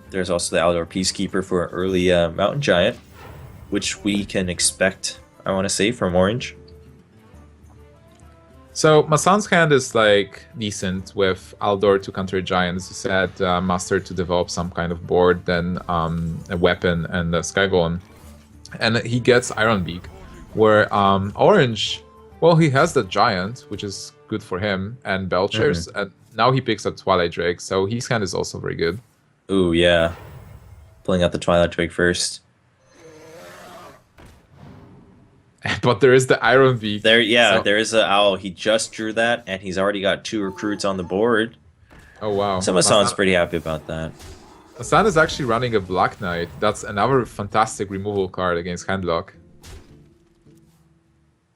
There's also the Aldor Peacekeeper for an early Mountain Giant, which we can expect, I want to say, from Orange. So Massan's hand is like decent with Aldor to counter Giant, as you said, Master to develop some kind of board, then a weapon and a Sky Golem. And he gets Iron Beak, where Orange, well, he has the Giant, which is good for him, and Belchers, and now he picks up Twilight Drake, so his hand is also very good. Ooh, yeah. Pulling out the Twilight Drake first. But there is the Iron Beak. There is an owl. He just drew that, and he's already got 2 recruits on the board. Oh, wow. So Massan's pretty happy about that. Massan is actually running a Black Knight. That's another fantastic removal card against Handlock.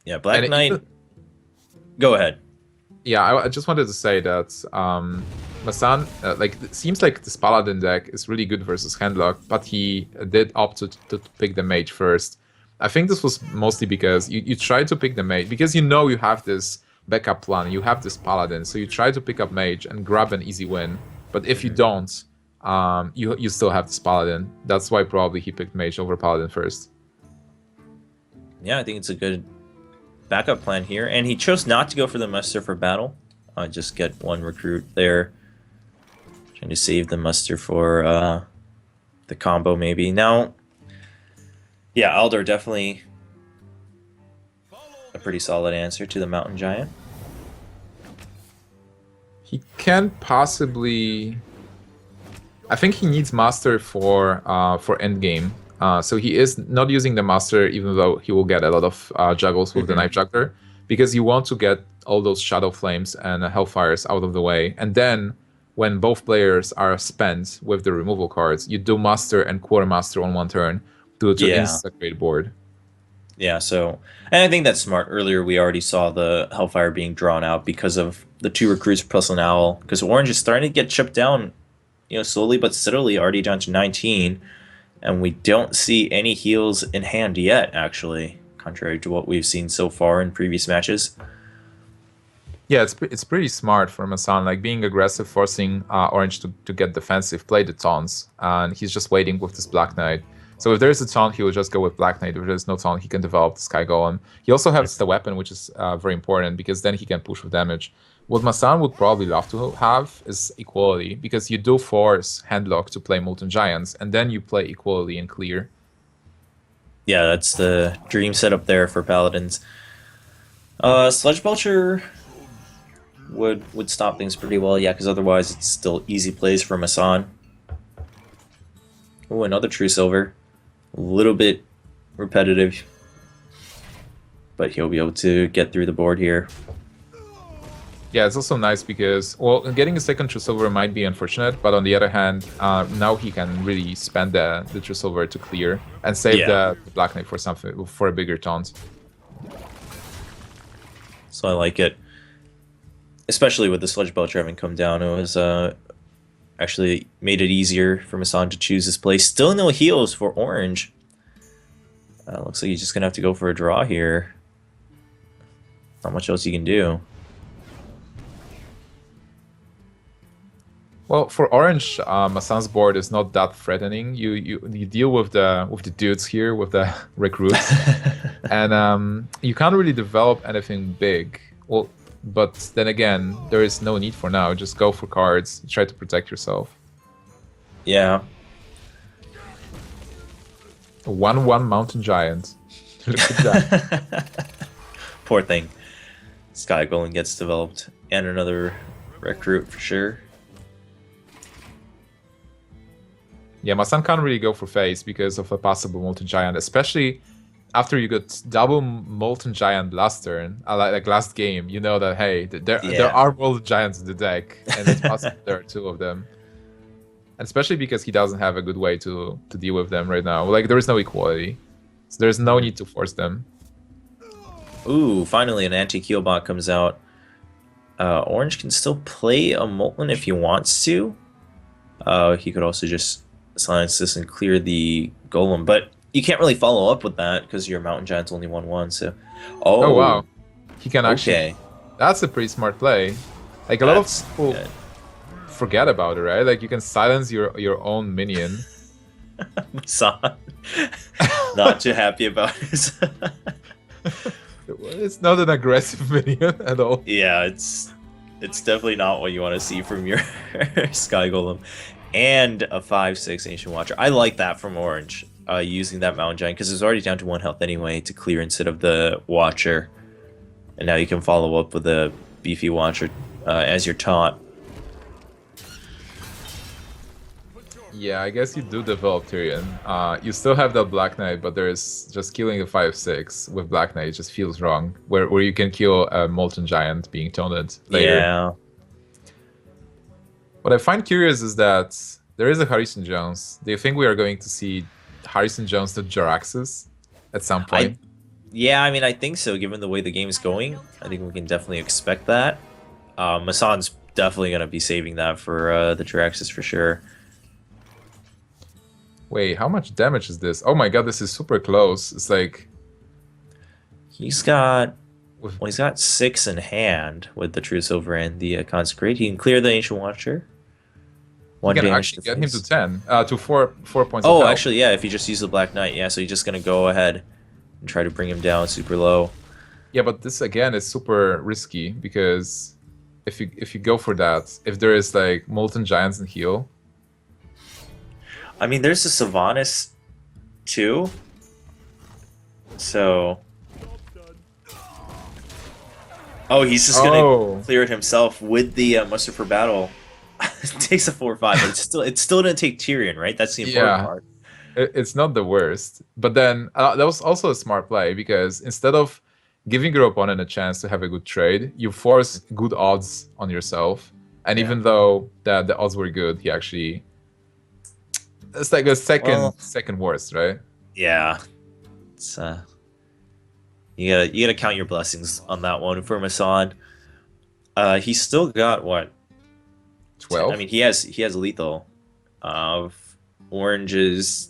Yeah, Black Knight... Go ahead. Yeah, I just wanted to say that Massan, it seems like this Paladin deck is really good versus Handlock, but he did opt to pick the Mage first. I think this was mostly because you try to pick the Mage, because you have this backup plan, you have this Paladin, so you try to pick up Mage and grab an easy win. But if you don't, you still have this Paladin. That's why probably he picked Mage over Paladin first. Yeah, I think it's a good backup plan here. And he chose not to go for the Muster for Battle. Just get 1 recruit there. Trying to save the Muster for the combo maybe. Now... Yeah, Aldor definitely a pretty solid answer to the Mountain Giant. He can possibly... I think he needs Master for endgame. So he is not using the Master, even though he will get a lot of juggles with the Knife Juggler, because you want to get all those Shadow Flames and Hellfires out of the way. And then, when both players are spent with the removal cards, you do Master and Quartermaster on 1 turn. To insta-create board. Yeah, so... And I think that's smart. Earlier, we already saw the Hellfire being drawn out because of the 2 recruits plus an owl. Because Orange is starting to get chipped down, slowly but steadily already down to 19, and we don't see any heals in hand yet, actually, contrary to what we've seen so far in previous matches. Yeah, it's pretty smart for Massan, like being aggressive, forcing Orange to get defensive, play the taunts, and he's just waiting with this Black Knight. So if there's a taunt, he will just go with Black Knight. If there's no taunt, he can develop the Sky Golem. He also has the weapon, which is very important, because then he can push with damage. What Massan would probably love to have is Equality, because you do force Handlock to play Molten Giants, and then you play Equality and clear. Yeah, that's the dream setup there for Paladins. Sludge Belcher would stop things pretty well, yeah, because otherwise it's still easy plays for Massan. Oh, another True Silver. A little bit repetitive, but he'll be able to get through the board here. Yeah, it's also nice because, well, getting a second True Silver might be unfortunate, but on the other hand, now he can really spend the True Silver to clear and save the Black Knight for something, for a bigger taunt. So I like it. Especially with the Sludge Belcher having come down, it was actually made it easier for Massan to choose his play. Still no heals for Orange. Looks like he's just gonna have to go for a draw here. Not much else you can do. Well, for Orange, Massan's board is not that threatening. You deal with the dudes here, with the recruits, and you can't really develop anything big. Well, but then again, there is no need for now. Just go for cards, try to protect yourself. Yeah. A 1/1 Mountain Giant. Look at that. Poor thing. Sky Golem gets developed, and another recruit for sure. Yeah, Massan can't really go for face because of a possible Molten Giant, especially after you got double Molten Giant last turn, like last game. You know that, hey, there are Molten Giants in the deck, and it's possible there are two of them. And especially because he doesn't have a good way to deal with them right now. Like, there is no equality, so there's no need to force them. Ooh, finally an anti-Keel bot comes out. Orange can still play a Molten if he wants to. He could also just silence this and clear the Golem, but you can't really follow up with that because your Mountain Giant's only 1/1, so... Oh, wow. He can actually... That's a pretty smart play. Like, a lot of people forget about it, right? Like, you can silence your own minion. Massan. Not too happy about this. It's not an aggressive minion at all. Yeah, it's definitely not what you want to see from your Sky Golem. And a 5/6 Ancient Watcher. I like that from Orange, using that Mountain Giant, because it's already down to 1 health anyway to clear instead of the Watcher. And now you can follow up with a beefy Watcher as your taunt. Yeah, I guess you do develop Tyrion. You still have that Black Knight, but there's just killing a 5/6 with Black Knight just feels wrong. Where you can kill a Molten Giant being taunted later. Yeah. What I find curious is that there is a Harrison Jones. Do you think we are going to see Harrison Jones to Jaraxxus at some point? Yeah, I mean, I think so, given the way the game is going. I think we can definitely expect that. Massan's definitely going to be saving that for the Jaraxxus for sure. Wait, how much damage is this? Oh my god, this is super close. It's like... He's got 6 in hand with the True Silver and the Consecrate. He can clear the Ancient Watcher. You can actually get him to 10, to 4 points. Oh, actually, yeah. If you just use the Black Knight, yeah. So you're just gonna go ahead and try to bring him down super low. Yeah, but this again is super risky because if you go for that, if there is like Molten Giants and heal. I mean, there's a Sylvanas too. So. Oh, he's just gonna clear it himself with the Muster for Battle. It takes a 4/5, but it's still gonna take Tyrion, right? That's the important part. It's not the worst, but then that was also a smart play because instead of giving your opponent a chance to have a good trade, you force good odds on yourself, and even though the odds were good, he actually it's like a second worst, right? Yeah, it's you gotta count your blessings on that one for Massan. He's still got what? 12. I mean, he has lethal. Orange's.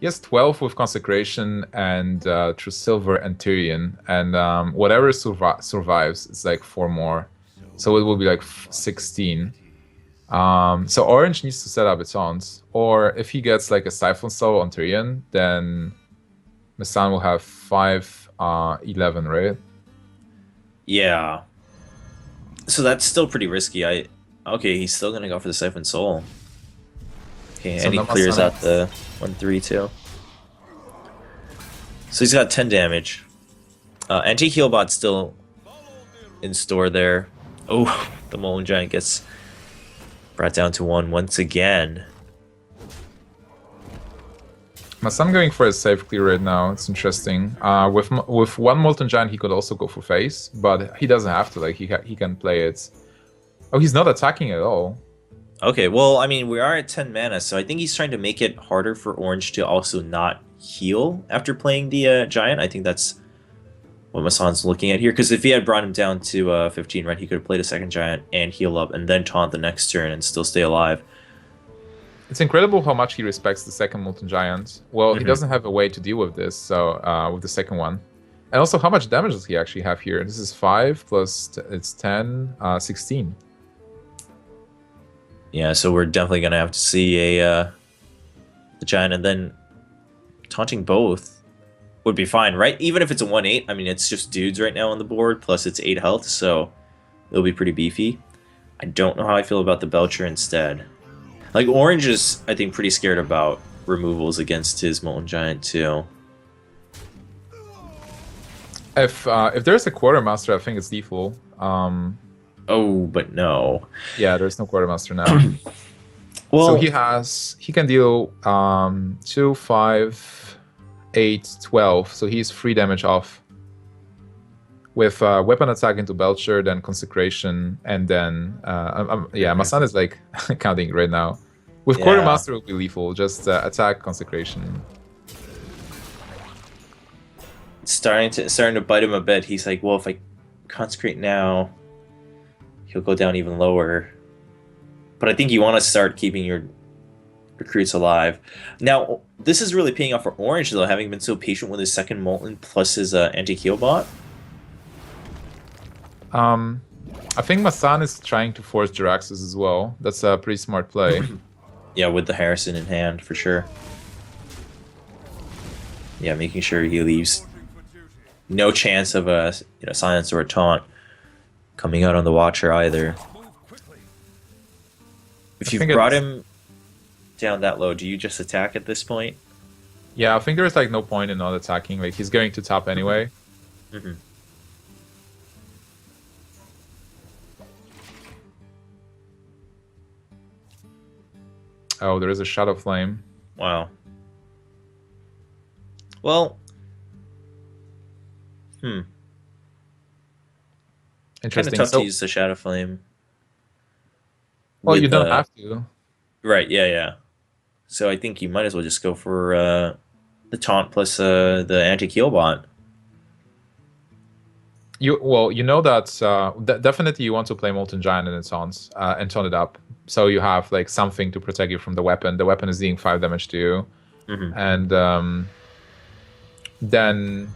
He has 12 with Consecration and True Silver and Tyrion, and whatever survives, it's like 4 more. So it will be like 16. So Orange needs to set up its own. Or if he gets like a Siphon Soul on Tyrion, then Massan will have 5, 11, right? Yeah. So that's still pretty risky. Okay, he's still gonna go for the Siphon Soul. Okay, So and he no clears Massan. out the 1/3 too. So he's got 10 damage. Anti-heal bot's still in store there. Oh, the Molten Giant gets brought down to 1 once again. Massan going for a safe clear right now. It's interesting. With 1 Molten Giant, he could also go for face, but he doesn't have to. Like he can play it. Oh, he's not attacking at all. Okay, well, I mean, we are at 10 mana, so I think he's trying to make it harder for Orange to also not heal after playing the Giant. I think that's what Massan's looking at here, because if he had brought him down to 15, right, he could have played a second Giant and heal up and then taunt the next turn and still stay alive. It's incredible how much he respects the second Molten Giant. Well, he doesn't have a way to deal with this, so with the second one. And also, how much damage does he actually have here? This is 5 plus it's 10, 16. Yeah, so we're definitely gonna have to see the Giant, and then taunting both would be fine, right? Even if it's a 1/8, I mean, it's just dudes right now on the board, plus it's 8 health, so it'll be pretty beefy. I don't know how I feel about the Belcher instead. Like, Orange is, I think, pretty scared about removals against his Molten Giant, too. If there's a Quartermaster, I think it's lethal. Oh, but no. Yeah, there's no Quartermaster now. Well, so he can deal 2, 5, 8, 12. So he's 3 damage off. With weapon attack into Belcher, then Consecration, and then yeah, Massan is like counting right now. With Quartermaster, it will be lethal. Just attack, Consecration. It's starting to bite him a bit. He's like, well, if I consecrate now, he'll go down even lower. But I think you want to start keeping your recruits alive. Now, this is really paying off for Orange, though, having been so patient with his second Molten plus his anti-heal bot. I think Massan is trying to force Jiraxis as well. That's a pretty smart play. Yeah, with the Harrison in hand, for sure. Yeah, making sure he leaves no chance of a silence or a taunt coming out on the Watcher either. If you've brought him down that low, do you just attack at this point? Yeah, I think there's like no point in not attacking. Like, he's going to top anyway. Mm-hmm. Oh, there is a Shadow Flame. Wow. Well. Interesting. Kind of tough to use the Shadow Flame. Well, you don't have to. Right, yeah. So I think you might as well just go for the taunt plus the anti-heal bot. You know that definitely you want to play Molten Giant in its taunts and taunt it up, so you have like something to protect you from the weapon. The weapon is dealing 5 damage to you, and then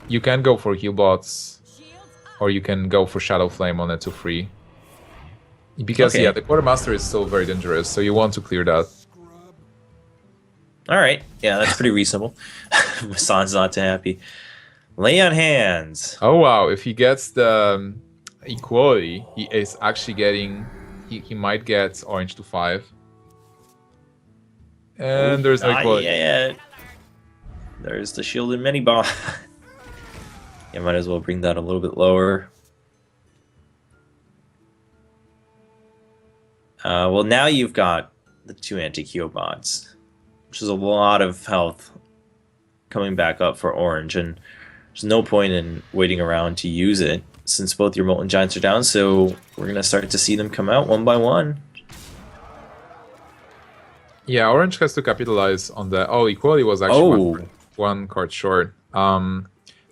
you can go for heal bots, or you can go for Shadow Flame on it to free. Because yeah, the Quartermaster is still very dangerous, so you want to clear that. All right, yeah, that's pretty reasonable. Massan's not too happy. Lay on hands. Oh wow! If he gets the equality, he is actually getting. He might get Orange to 5. And there's no equality. Yeah. There's the shielded mini bomb. You might as well bring that a little bit lower. Well, now you've got the 2 anti-Q bots, which is a lot of health coming back up for Orange, and there's no point in waiting around to use it since both your Molten Giants are down, so we're going to start to see them come out one by one. Yeah, Orange has to capitalize on the... Oh, equality was actually one card short.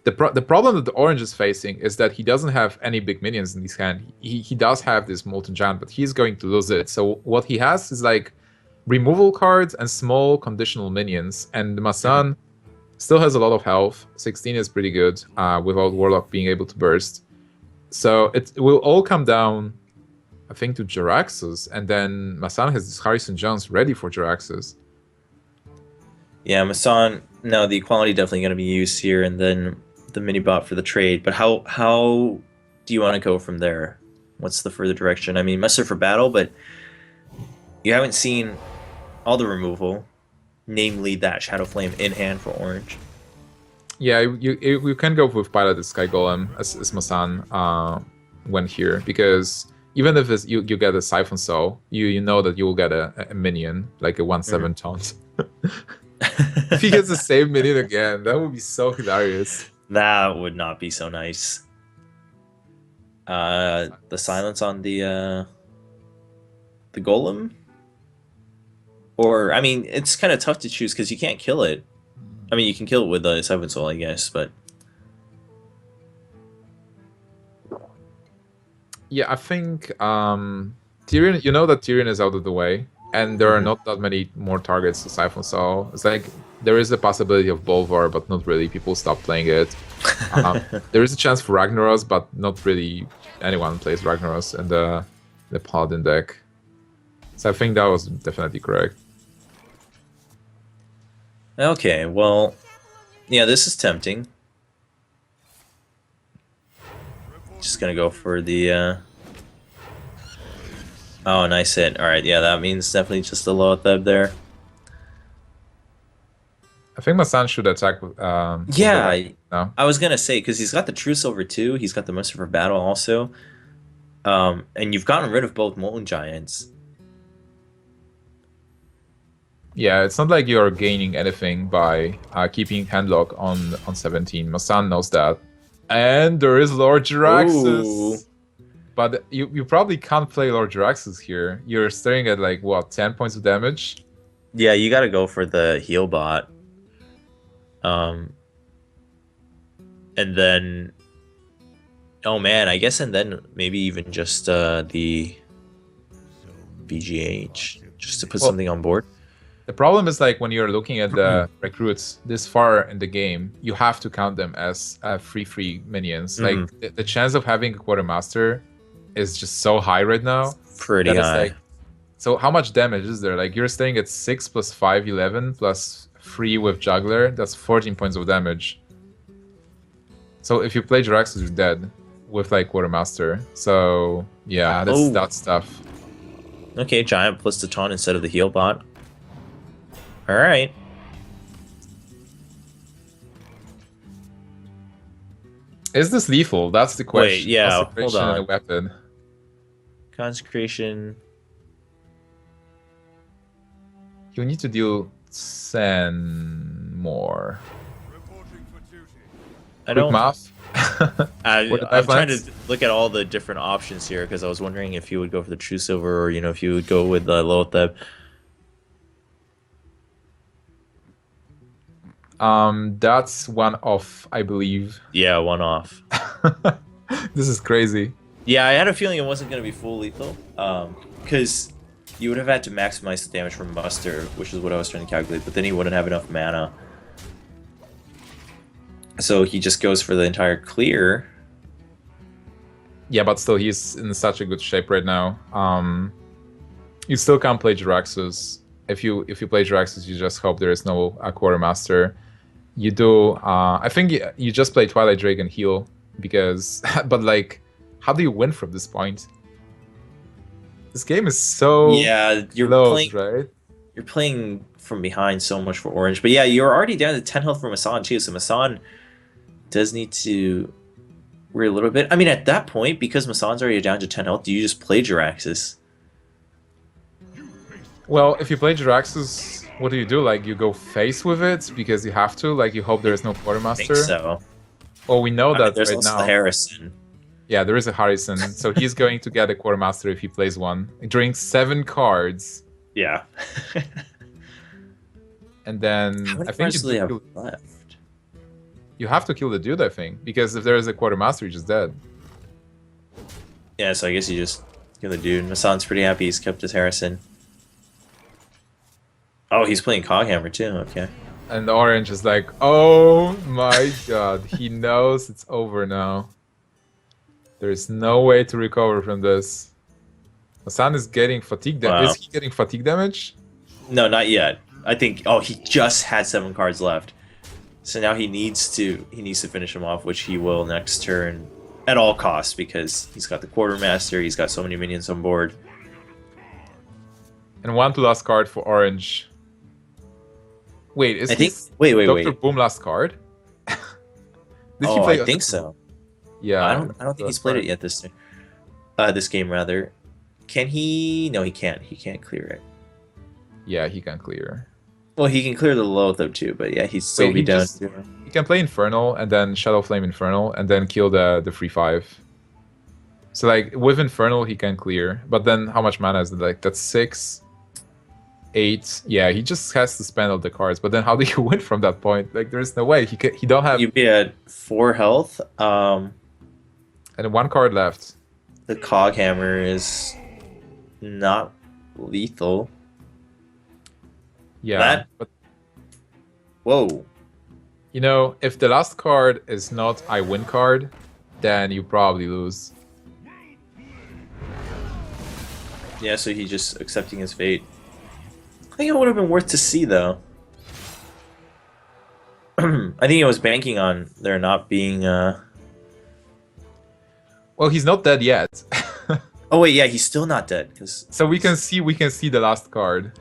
The problem that the orange is facing is that he doesn't have any big minions in his hand. He does have this Molten Giant, but he's going to lose it. So what he has is like removal cards and small conditional minions. And Massan still has a lot of health. 16 is pretty good without Warlock being able to burst. So it will all come down, I think, to Jaraxxus. And then Massan has this Harrison Jones ready for Jaraxxus. Yeah, Massan, no, the equality definitely going to be used here, and then the mini bot for the trade. But how do you want to go from there? What's the further direction? I mean, muster for battle, but you haven't seen all the removal, namely that Shadow Flame in hand for orange. Yeah, you can go with Piloted Sky Golem as Massan went here, because even if you get a Siphon Soul, you know that you will get a minion, like a 1/7 taunt. If he gets the same minion again, that would be so hilarious. That would not be so nice. The silence on the golem? Or, I mean, it's kind of tough to choose because you can't kill it. I mean, you can kill it with a Siphon Soul, I guess, but... Yeah, I think Tyrion, you know that Tyrion is out of the way, and there are not that many more targets to Siphon Soul. It's like, there is a possibility of Bolvar, but not really. People stop playing it. There is a chance for Ragnaros, but not really anyone plays Ragnaros in the Paladin deck. So I think that was definitely correct. Okay, well, yeah, this is tempting. Just gonna go for the, Oh, nice hit. Alright, yeah, that means definitely just a low Theb there. I think Massan should attack with... yeah, no? I was gonna say, because he's got the True Silver too, he's got the Muster for Battle also. And you've gotten rid of both Molten Giants. Yeah, it's not like you're gaining anything by keeping Handlock on 17. Massan knows that. And there is Lord Jaraxxus. Ooh. But you probably can't play Lord Jaraxxus here. You're staring at like, what, 10 points of damage? Yeah, you gotta go for the heal bot. And then... Oh man, I guess and then maybe even just the BGH, just to put something on board. The problem is like when you're looking at the recruits this far in the game, you have to count them as free minions. Like the chance of having a quartermaster is just so high right now. Pretty high. Like, so how much damage is there? Like you're staying at 6 plus 5, 11 plus 3 with Juggler. That's 14 points of damage. So if you play Jaraxxus, you're dead with like quartermaster. So yeah, that's tough. Okay, Giant plus the taunt instead of the heal bot. Alright. Is this lethal? That's the question. Wait, yeah, hold on. A weapon. Consecration. You need to deal 10 more. I don't... math. I'm trying to look at all the different options here because I was wondering if you would go for the True Silver or, you know, if you would go with the Lotheb. That's one off, I believe. Yeah, one off. This is crazy. Yeah, I had a feeling it wasn't going to be full lethal. Because you would have had to maximize the damage from Muster, which is what I was trying to calculate, but then he wouldn't have enough mana. So he just goes for the entire clear. Yeah, but still, he's in such a good shape right now. You still can't play Jaraxxus. If you play Jaraxxus, you just hope there is no quartermaster. You do. I think you just play Twilight Drake and heal because. But like, how do you win from this point? This game is so you're close, playing right? You're playing from behind so much for orange, but yeah, you're already down to 10 health for Massan too. So Massan does need to worry a little bit. I mean, at that point, because Massan's already down to 10 health, do you just play Jaraxxus? Well, if you play Jaraxxus, what do you do? Like, you go face with it because you have to? Like, you hope there is no quartermaster? I think so. Well, we know that there's right also now. The Harrison. Yeah, there is a Harrison. So he's going to get a quartermaster if he plays one. Drawing 7 cards. Yeah. And then How many I think cards do they have left? You have to kill the dude, I think, because if there is a quartermaster, he's just dead. Yeah, so I guess you just kill the dude. Massan's pretty happy he's kept his Harrison. Oh, he's playing Coghammer too, okay. And Orange is like, oh my god, he knows it's over now. There's no way to recover from this. Massan is getting fatigue damage. Wow. Is he getting fatigue damage? No, not yet. I think, oh, he just had 7 cards left. So now he needs to finish him off, which he will next turn at all costs because he's got the Quartermaster, he's got so many minions on board. And 1 to last card for Orange. Wait, is wait. Dr. Boom last card? Did Oh, I think so. Yeah. I don't think he's played it yet this game rather. Can he? No, he can't. He can't clear it. Yeah, he can clear. Well, he can clear the Loath too, but yeah, he's still be down. He can play Infernal and then Shadow Flame Infernal and then kill the 3/5. So like with Infernal he can clear, but then how much mana is it? Like that's 6, 8. Yeah, he just has to spend all the cards. But then how do you win from that point? Like there's no way he don't have. You'd be at 4 health. And 1 card left. The Coghammer is not lethal. Yeah, but whoa. You know, if the last card is not I win card, then you probably lose. Yeah, so he's just accepting his fate. I think it would have been worth to see, though. I think it was banking on there not being. Well, he's not dead yet. Oh wait, yeah, he's still not dead. So we can see the last card.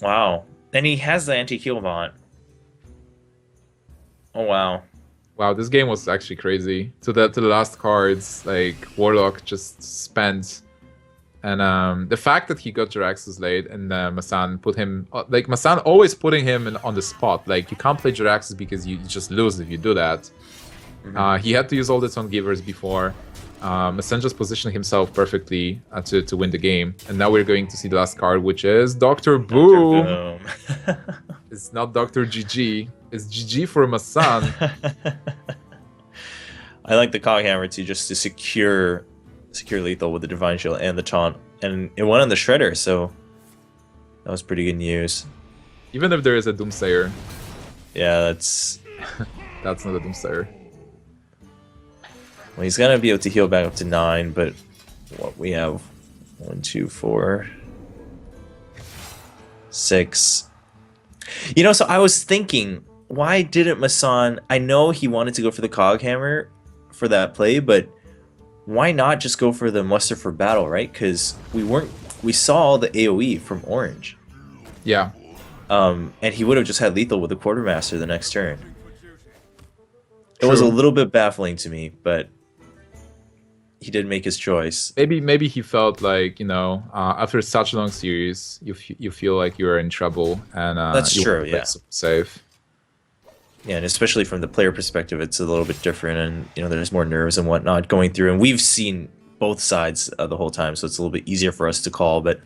Wow, and he has the anti-kill bot. Oh wow. Wow, this game was actually crazy. To the last cards, like Warlock just spent, and the fact that he got Jiraxus late and Massan put him like Massan always putting him on the spot. Like you can't play Jiraxus because you just lose if you do that. He had to use all the Tongue Givers before. Massan just positioned himself perfectly to win the game, and now we're going to see the last card, which is Dr. Boom. It's not Dr. GG. It's GG for Massan. I like the Coghammer too, just to secure lethal with the Divine Shield and the taunt, and it went on the Shredder, so that was pretty good news. Even if there is a Doomsayer. Yeah, that's not a Doomsayer. Well, he's gonna be able to heal back up to 9, but what we have 1, 2, 4, 6. You know, so I was thinking, why didn't Massan? I know he wanted to go for the Coghammer for that play, but why not just go for the Muster for Battle, right? Because we saw the AoE from Orange. Yeah. And he would have just had lethal with the Quartermaster the next turn. It was a little bit baffling to me, but he did make his choice. Maybe he felt like, you know, after such a long series, you feel like you're in trouble, and that's true. Yeah, safe. Yeah, and especially from the player perspective, it's a little bit different, and you know, there's more nerves and whatnot going through, and we've seen both sides the whole time, so it's a little bit easier for us to call. But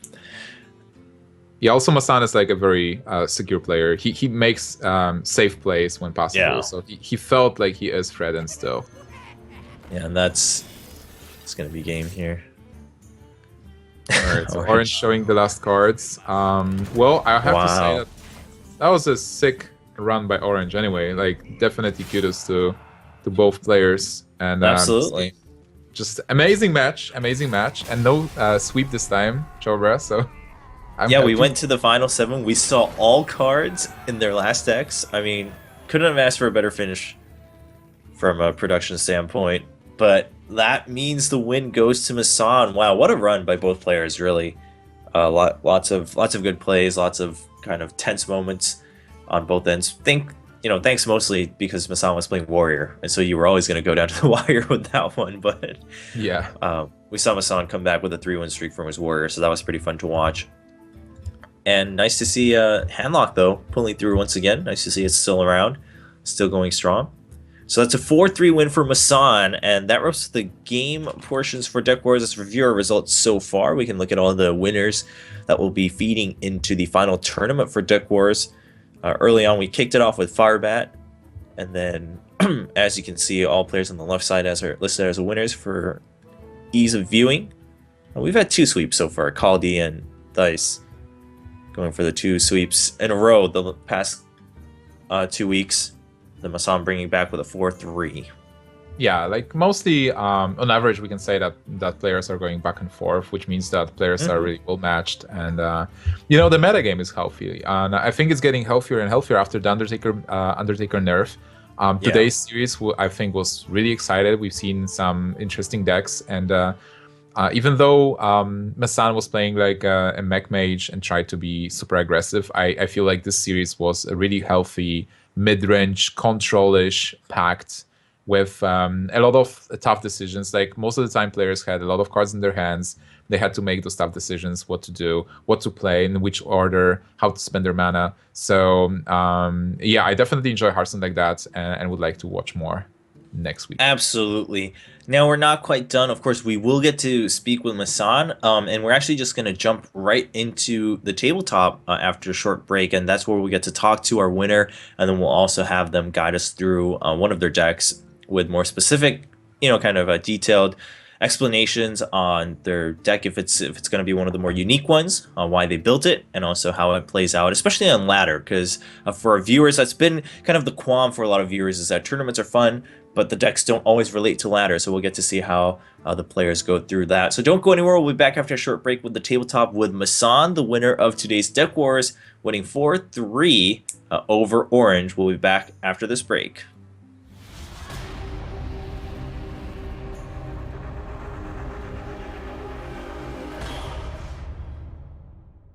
yeah, also Massan is like a very secure player. He makes safe plays when possible, yeah. So he felt like he is threatened still. Yeah, and it's gonna be game here. Alright, so Orange showing the last cards. Well, I have to say that was a sick run by Orange anyway. Like, definitely kudos to both players. And absolutely. Just amazing match, and no sweep this time, Chobra, so we went to the final 7. We saw all cards in their last decks. I mean, couldn't have asked for a better finish from a production standpoint, but that means the win goes to Massan. Wow, what a run by both players, really. Lots of good plays, lots of kind of tense moments on both ends. Thanks mostly because Massan was playing Warrior, and so you were always going to go down to the wire with that one, but yeah, we saw Massan come back with a 3-win streak from his Warrior, so that was pretty fun to watch. And nice to see Handlock, though, pulling through once again. Nice to see it's still around, still going strong. So that's a 4-3 win for Massan, and that wraps the game portions for Deck Wars. Let's review our results so far. We can look at all the winners that will be feeding into the final tournament for Deck Wars. Early on, we kicked it off with Firebat, And then, as you can see, all players on the left side are listed as winners for ease of viewing. We've had 2 sweeps so far, Caldi and Dice going for the 2 sweeps in a row the past 2 weeks. The Massan bringing back with a 4-3. Yeah, like mostly on average, we can say that players are going back and forth, which means that players are really well matched, and the meta game is healthy, and I think it's getting healthier and healthier after the Undertaker nerf. Today's series, I think, was really excited. We've seen some interesting decks, and even though Massan was playing like a Mage and tried to be super aggressive, I feel like this series was a really healthy mid-range control-ish pact with a lot of tough decisions. Like most of the time, players had a lot of cards in their hands. They had to make those tough decisions: what to do, what to play, in which order, how to spend their mana. So yeah, I definitely enjoy Hearthstone like that, and would like to watch more next week. Absolutely. Now, we're not quite done. Of course, we will get to speak with Massan, and we're actually just going to jump right into the tabletop after a short break, and that's where we get to talk to our winner, and then we'll also have them guide us through one of their decks with more specific, kind of detailed explanations on their deck, if it's going to be one of the more unique ones, why they built it, and also how it plays out, especially on ladder, because for our viewers, that's been kind of the qualm for a lot of viewers, is that tournaments are fun, but the decks don't always relate to ladder, so we'll get to see how the players go through that. So don't go anywhere. We'll be back after a short break with the tabletop with Massan, the winner of today's Deck Wars, winning 4-3 over Orange. We'll be back after this break.